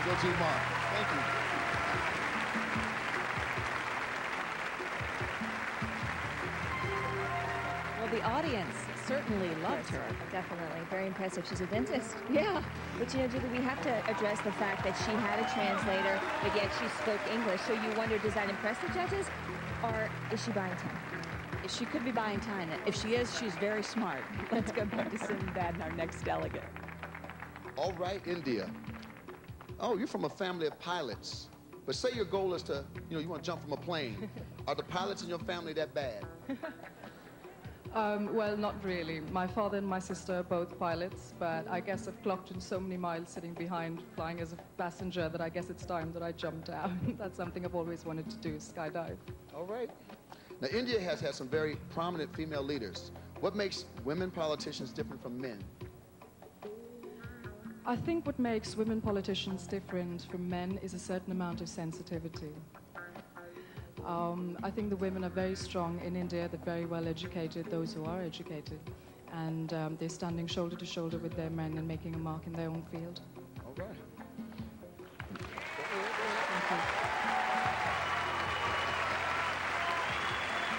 Go to Mark. Thank you. Well, the audience certainly loved her. Definitely. Very impressive. She's a dentist. Yeah. But you know, Julie, we have to address the fact that she had a translator, but yet she spoke English. So you wonder, does that impress the judges, or is she buying time? She could be buying time. If she is, she's very smart. Let's go back to Sinbad and our next delegate. All right, India. Oh, you're from a family of pilots. But say your goal is to, you want to jump from a plane. Are the pilots in your family that bad? Well, not really. My father and my sister are both pilots, but I guess I've clocked in so many miles sitting behind, flying as a passenger, that I guess it's time that I jumped out. That's something I've always wanted to do, skydive. All right. Now, India has had some very prominent female leaders. What makes women politicians different from men? I think what makes women politicians different from men is a certain amount of sensitivity. I think the women are very strong in India. They're very well educated, those who are educated. And they're standing shoulder to shoulder with their men and making a mark in their own field. All right.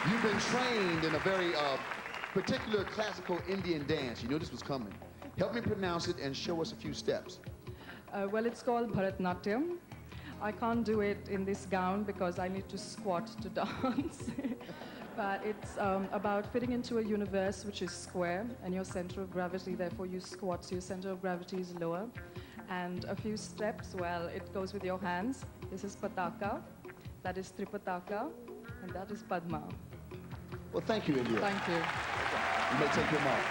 You've been trained in a very particular classical Indian dance. You knew this was coming. Help me pronounce it and show us a few steps. Well, it's called Bharatnatyam. I can't do it in this gown because I need to squat to dance. But it's about fitting into a universe which is square, and your center of gravity, therefore you squat, so your center of gravity is lower. And a few steps, well, it goes with your hands. This is Pataka, that is Tripataka, and that is Padma. Well, thank you, India. Thank you. You may take your mark.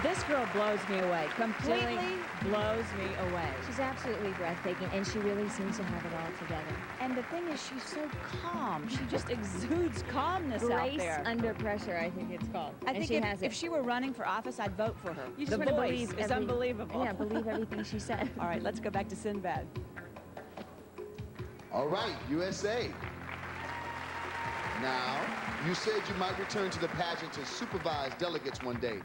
This girl blows me away. Completely blows me away. She's absolutely breathtaking, and she really seems to have it all together. And the thing is, she's so calm. She just exudes calmness out Grace there. under pressure, I think it's called. I And think she if, has if it. she were running for office, I'd vote for her. You The just want to voice believe is unbelievable. Yeah, believe everything she said. All right, let's go back to Sinbad. All right, USA. Now, you said you might return to the pageant to supervise delegates one day.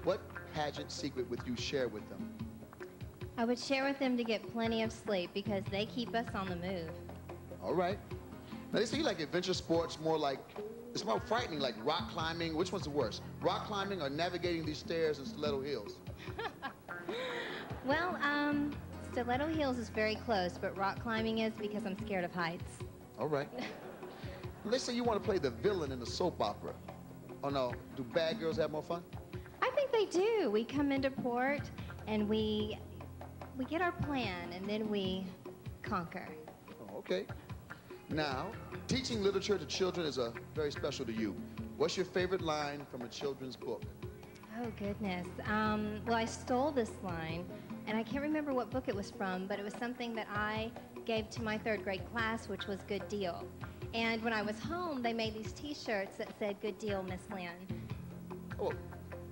What pageant secret would you share with them? I would share with them to get plenty of sleep because they keep us on the move. All right. Now, they say you like adventure sports more like, it's more frightening, like rock climbing. Which one's the worst? Rock climbing or navigating these stairs in Stiletto Hills? Well, Stiletto Hills is very close, but rock climbing is because I'm scared of heights. All right. They say you want to play the villain in a soap opera. Oh, no. Do bad girls have more fun? I think they do. We come into port and we get our plan and then we conquer. Oh, okay. Now, teaching literature to children is very special to you. What's your favorite line from a children's book? Oh, goodness. Well, I stole this line, and I can't remember what book it was from, but it was something that I gave to my third grade class, which was Good Deal. And when I was home, they made these T-shirts that said, Good Deal, Miss Lynn. Oh,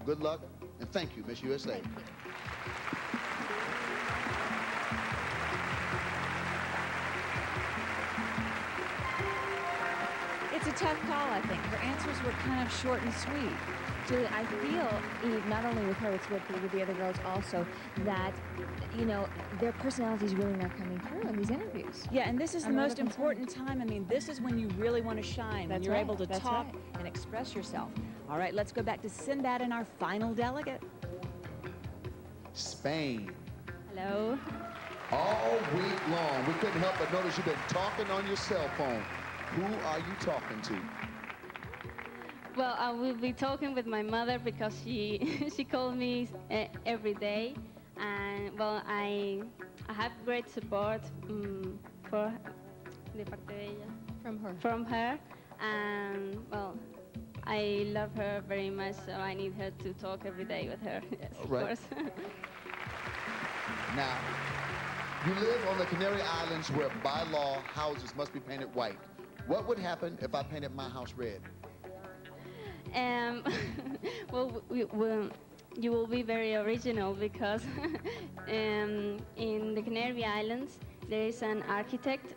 good luck, and thank you, Miss USA. Thank you. It's a tough call, I think. Her answers were kind of short and sweet. Julie, I feel, not only with her, it's with the other girls also, that, you know, their personalities really not coming through in these interviews. Yeah, and this is the most important time. I mean, this is when you really want to shine, when That's you're right, able to that's talk right. and express yourself. All right, let's go back to Sinbad and our final delegate. Spain. Hello. All week long, we couldn't help but notice you've been talking on your cell phone. Who are you talking to? Well, I will be talking with my mother because she she called me every day, and well, I have great support for de parte de ella. From her, and well, I love her very much, so I need her to talk every day with her. Yes, All right. of course. Now, you live on the Canary Islands where by law houses must be painted white. What would happen if I painted my house red? Well, you will be very original because in the Canary Islands there is an architect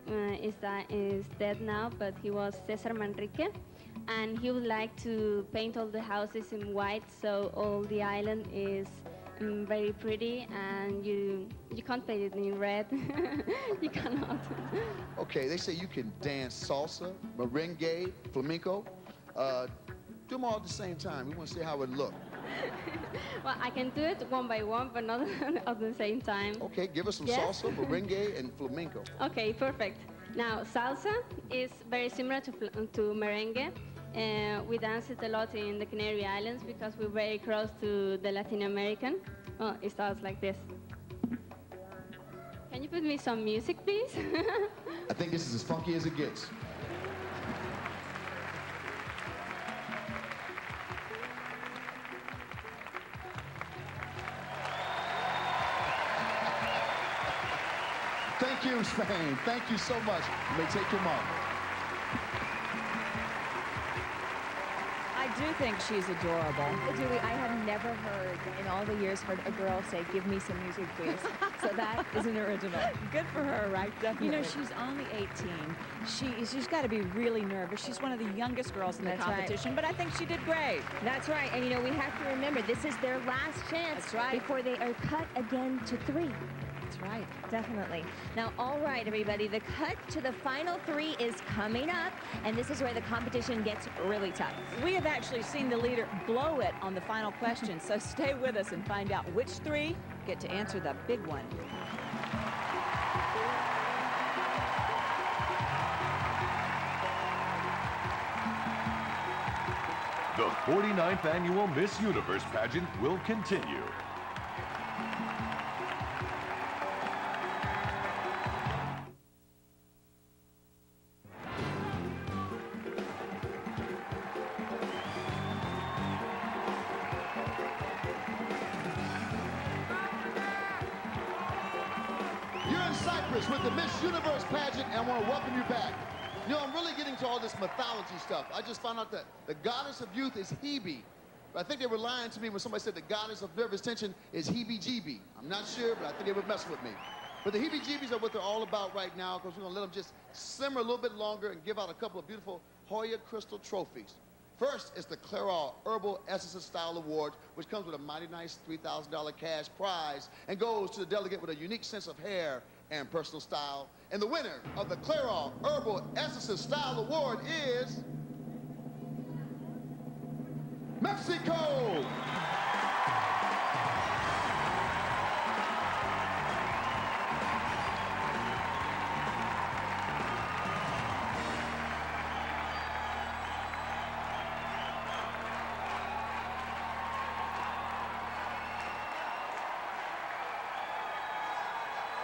is dead now, but he was Cesar Manrique, and he would like to paint all the houses in white so all the island is very pretty, and you can't paint it in red. You cannot. Okay, they say you can dance salsa, merengue, flamenco. Do them all at the same time. We want to see how it look. Well, I can do it one by one, but not at the same time. Okay, give us some Yes? salsa, merengue, and flamenco. Okay, perfect. Now, salsa is very similar to merengue. We dance it a lot in the Canary Islands because we're very close to the Latin American. Oh, it starts like this. Can you put me some music, please? I think this is as funky as it gets. Thank you, Spain. Thank you so much. You may take your mark. I do think she's adorable. Julie, I have never in all the years, heard a girl say, "Give me some music, please." So that is an original. Good for her, right? Definitely. You know, she's only 18. She's got to be really nervous. She's one of the youngest girls in the competition, but I think she did great. That's right. And, you know, we have to remember, this is their last chance before they are cut again to 3. That's right. Definitely. Now, all right, everybody, the cut to the final 3 is coming up, and this is where the competition gets really tough. We have actually seen the leader blow it on the final question, so stay with us and find out which 3 get to answer the big one. The 49th annual Miss Universe pageant will continue. You're in Cyprus with the Miss Universe pageant, and I want to welcome you back. You know, I'm really getting to all this mythology stuff. I just found out that the goddess of youth is Hebe. But I think they were lying to me when somebody said the goddess of nervous tension is Heebie-Jeebie. I'm not sure, but I think they were messing with me. But the Heebie-Jeebies are what they're all about right now, because we're going to let them just simmer a little bit longer and give out a couple of beautiful Hoya Crystal trophies. First is the Clairol Herbal Essences Style Award, which comes with a mighty nice $3,000 cash prize and goes to the delegate with a unique sense of hair and personal style. And the winner of the Clairol Herbal Essences Style Award is Mexico.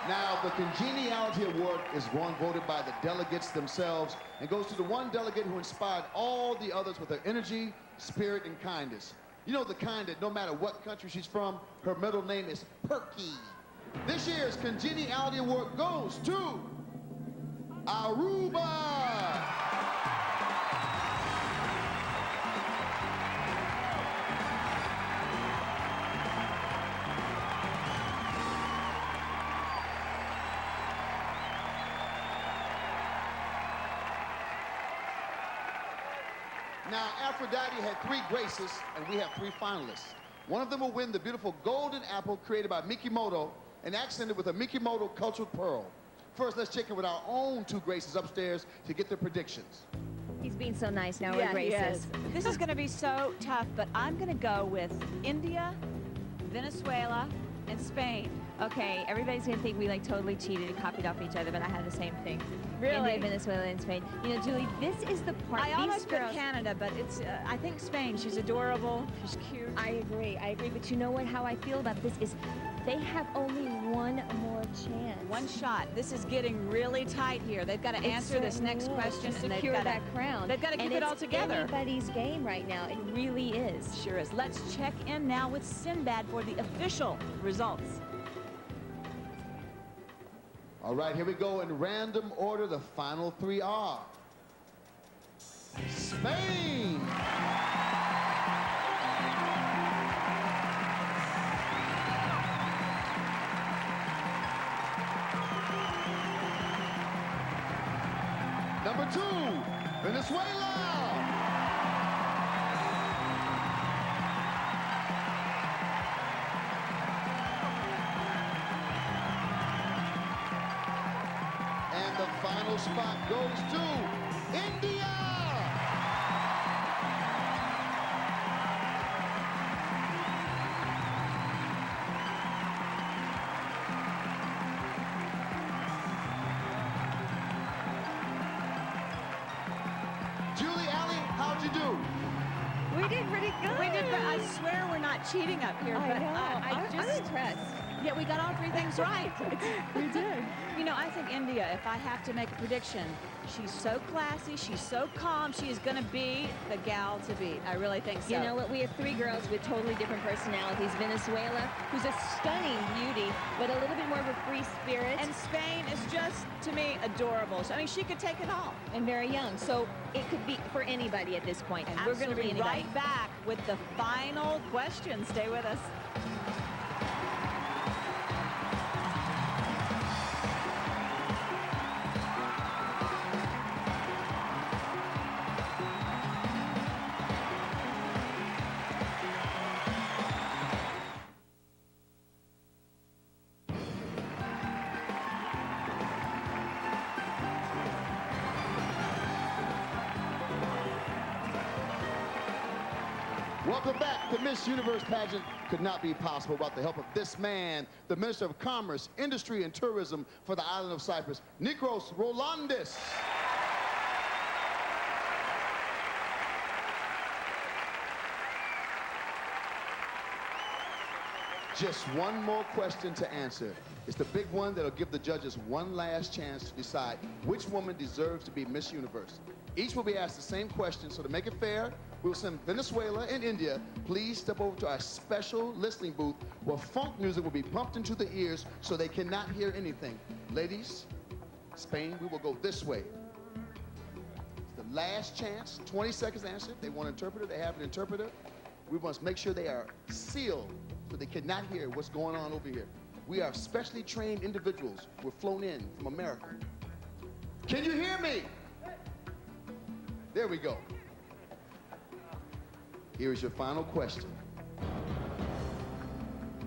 Now, the Congeniality Award is one voted by the delegates themselves and goes to the one delegate who inspired all the others with her energy, spirit, and kindness. You know, the kind that no matter what country she's from, her middle name is Perky. This year's Congeniality Award goes to Aruba. Now, Aphrodite had 3 graces, and we have 3 finalists. One of them will win the beautiful golden apple created by Mikimoto and accented with a Mikimoto cultured pearl. First, let's check in with our own 2 graces upstairs to get their predictions. He's being so nice now, Yeah, graces. he is. This is going to be so tough, but I'm going to go with India, Venezuela, and Spain. Okay, everybody's gonna think we like totally cheated and copied off each other, but I had the same thing. Really? India, Venezuela, and Spain. You know, Julie, this is the part. I almost put Canada, but it's, I think Spain. She's adorable. She's cute. I agree. But you know what? How I feel about this is they have only one more chance. One shot. This is getting really tight here. They've got to answer this next question to and secure they've got that crown. They've got to keep and it all together. It's anybody's game right now. It really is. Sure is. Let's check in now with Sinbad for the official results. All right, here we go in random order. The final 3 are Spain. Number 2, Venezuela. And the final spot goes to India. Julie, Allie, how'd you do? We did pretty good. We did, but I swear we're not cheating up here. I but know. I'm I'm impressed. Yet we got all three things right. We did. You know, I think India, if I have to make a prediction, she's so classy, she's so calm, she is going to be the gal to beat. I really think so. You know what? We have three girls with totally different personalities. Venezuela, who's a stunning beauty, but a little bit more of a free spirit. And Spain is just, to me, adorable. I mean, she could take it all. And very young. So it could be for anybody at this point. And we're going to be Absolutely anybody. right back with the final question. Stay with us. Welcome back. The Miss Universe pageant could not be possible without the help of this man, the Minister of Commerce, Industry, and Tourism for the island of Cyprus, Nikos Rolandis. Just one more question to answer. It's the big one that'll give the judges one last chance to decide which woman deserves to be Miss Universe. Each will be asked the same question, so to make it fair, we'll send Venezuela and India. Please step over to our special listening booth where funk music will be pumped into the ears so they cannot hear anything. Ladies, Spain, we will go this way. It's the last chance, 20 seconds to answer. If they want an interpreter, they have an interpreter. We must make sure they are sealed so they cannot hear what's going on over here. We are specially trained individuals. We're flown in from America. Can you hear me? There we go. Here is your final question.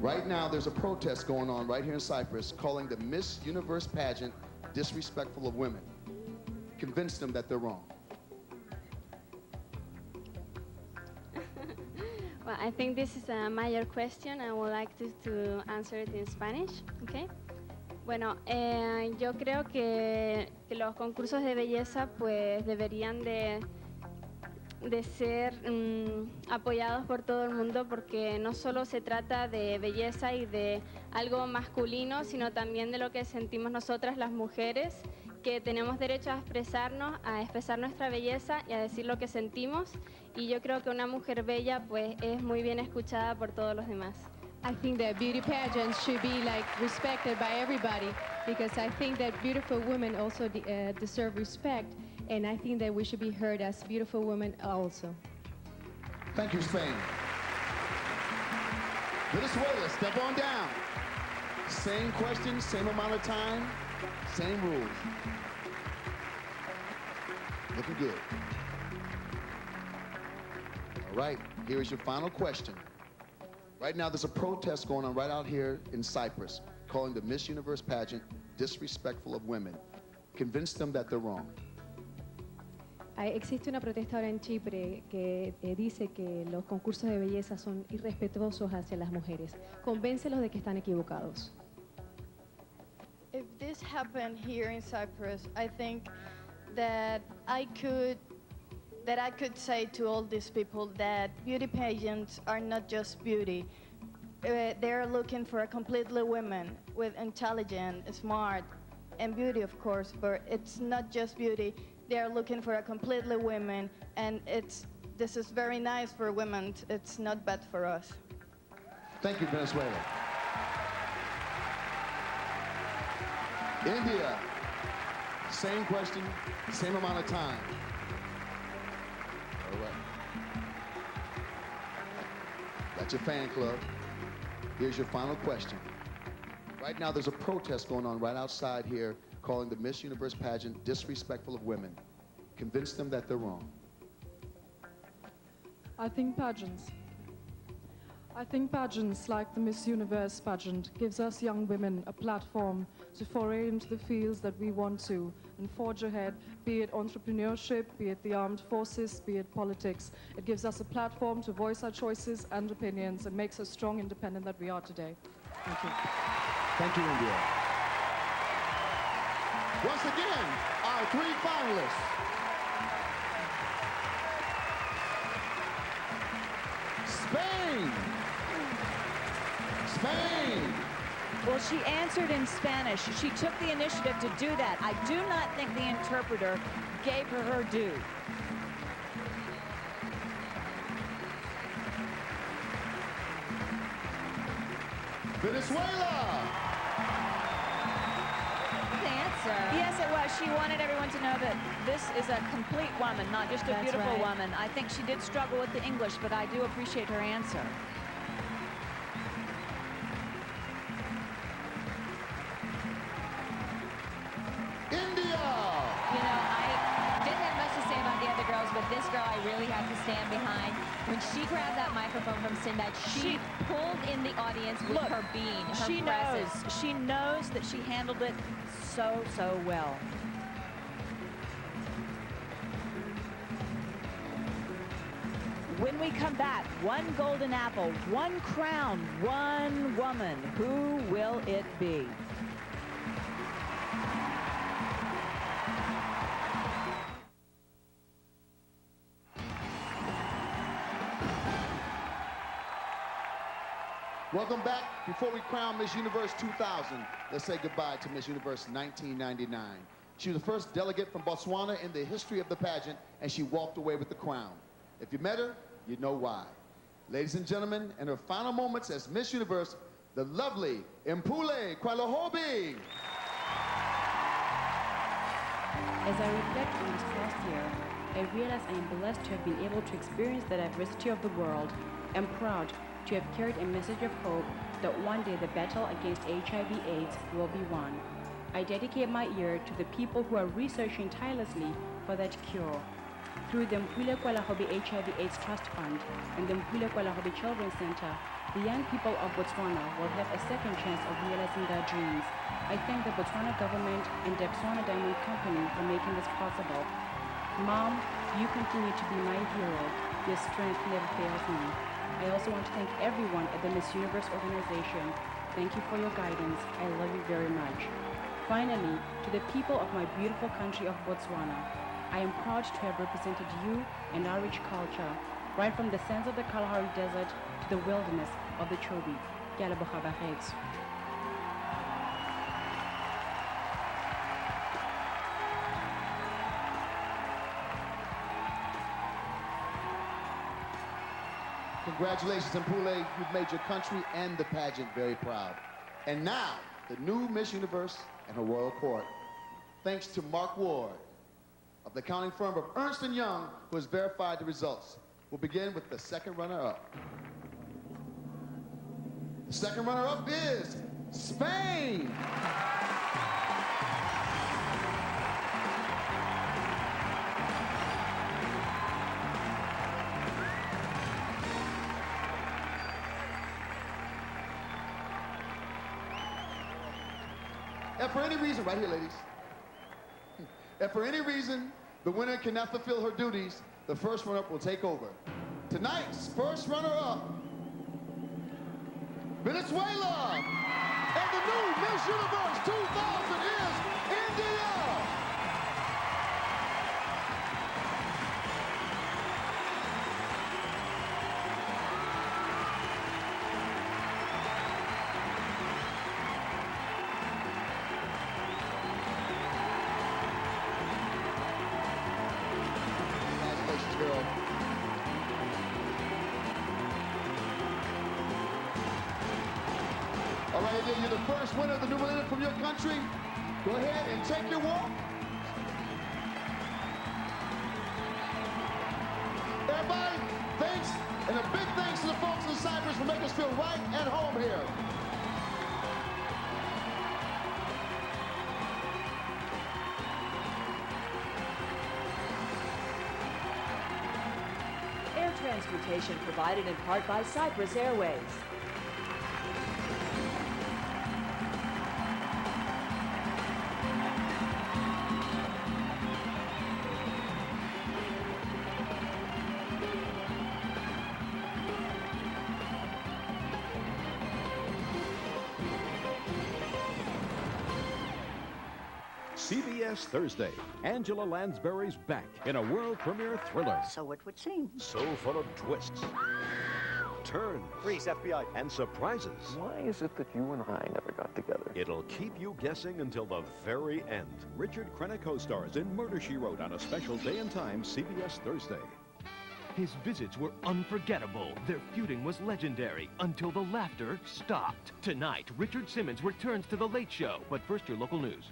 Right now, there's a protest going on right here in Cyprus calling the Miss Universe pageant disrespectful of women. Convince them that they're wrong. Well, I think this is a major question. I would like to answer it in Spanish, okay? Bueno, yo creo que los concursos de belleza pues deberían de ser apoyados por todo el mundo, porque no solo se trata de belleza y de algo masculino, sino también de lo que sentimos nosotras las mujeres, que tenemos derecho a expresarnos, a expresar nuestra belleza y a decir lo que sentimos, y yo creo que una mujer bella pues es muy bien escuchada por todos los demás. I think that beauty pageants should be like respected by everybody, because I think that beautiful women also deserve respect, and I think that we should be heard as beautiful women also. Thank you, Spain. Venezuela, step on down. Same questions, same amount of time, same rules. Looking good. All right, here is your final question. Right now, there's a protest going on right out here in Cyprus, calling the Miss Universe pageant disrespectful of women. Convince them that they're wrong. Existe una protesta ahora en Chipre que dice que los concursos de belleza son irrespetuosos hacia las mujeres. Convéncelos de que están equivocados. If this happened here in Cyprus, I think that I could say to all these people that beauty pageants are not just beauty. They're looking for a completely woman with intelligent, smart, and beauty, of course, but it's not just beauty. They're looking for a completely woman, and this is very nice for women. It's not bad for us. Thank you, Venezuela. India, same question, same amount of time. All right. That's your fan club. Here's your final question. Right now, there's a protest going on right outside here calling the Miss Universe pageant disrespectful of women. Convince them that they're wrong. I think pageants like the Miss Universe pageant gives us young women a platform to foray into the fields that we want to and forge ahead, be it entrepreneurship, be it the armed forces, be it politics. It gives us a platform to voice our choices and opinions and makes us strong, independent that we are today. Thank you. Thank you, India. Once again, our three finalists. Spain. Well, she answered in Spanish. She took the initiative to do that. I do not think the interpreter gave her her due. Venezuela. Good answer. Yes, it was. She wanted everyone to know that this is a complete woman, not just a That's beautiful right. woman. I think she did struggle with the English, but I do appreciate her answer. India. You know, I didn't have much to say about the other girls, but this girl I really have to stand behind. When she grabbed that microphone from Sinbad, she pulled in the audience with Look, her being, her she presence. knows. She knows that she handled it so, so well. When we come back, one golden apple, one crown, one woman. Who will it be? Welcome back. Before we crown Miss Universe 2000, let's say goodbye to Miss Universe 1999. She was the first delegate from Botswana in the history of the pageant, and she walked away with the crown. If you met her, you know why. Ladies and gentlemen, in her final moments as Miss Universe, the lovely Mpule Kwalahobi. As I reflect on this past year, I realize I am blessed to have been able to experience the diversity of the world. I'm proud to have carried a message of hope that one day the battle against HIV/AIDS will be won. I dedicate my year to the people who are researching tirelessly for that cure. Through the Mpule Kwalahobi HIV/AIDS Trust Fund and the Mpule Kwalahobi Children's Center, the young people of Botswana will have a second chance of realizing their dreams. I thank the Botswana government and the Botswana Diamond Company for making this possible. Mom, you continue to be my hero. Your strength never fails me. I also want to thank everyone at the Miss Universe organization. Thank you for your guidance. I love you very much. Finally, to the people of my beautiful country of Botswana, I am proud to have represented you and our rich culture, right from the sands of the Kalahari Desert to the wilderness of the Chobe. Ke a leboga bagetso. Congratulations, Mpule. You've made your country and the pageant very proud. And now, the new Miss Universe and her royal court. Thanks to Mark Ward of the accounting firm of Ernst & Young, who has verified the results. We'll begin with the second runner-up. The second runner-up is Spain. If for any reason, right here, ladies, if for any reason the winner cannot fulfill her duties, the first runner-up will take over. Tonight's first runner-up, Venezuela. And the new Miss Universe 2000 is India. Congratulations, girl. All right, India, you're the first winner of the New Millennium from your country. Go ahead and take your walk. Everybody, thanks, and a big thanks to the folks in Cyprus for making us feel right at home here. Air transportation provided in part by Cyprus Airways. CBS Thursday. Angela Lansbury's back in a world premiere thriller. So it would seem. So full of twists. turns. Freeze, FBI. And surprises. Why is it that you and I never got together? It'll keep you guessing until the very end. Richard Crenna co-stars in Murder, She Wrote on a special day and time, CBS Thursday. His visits were unforgettable. Their feuding was legendary until the laughter stopped. Tonight, Richard Simmons returns to The Late Show. But first, your local news.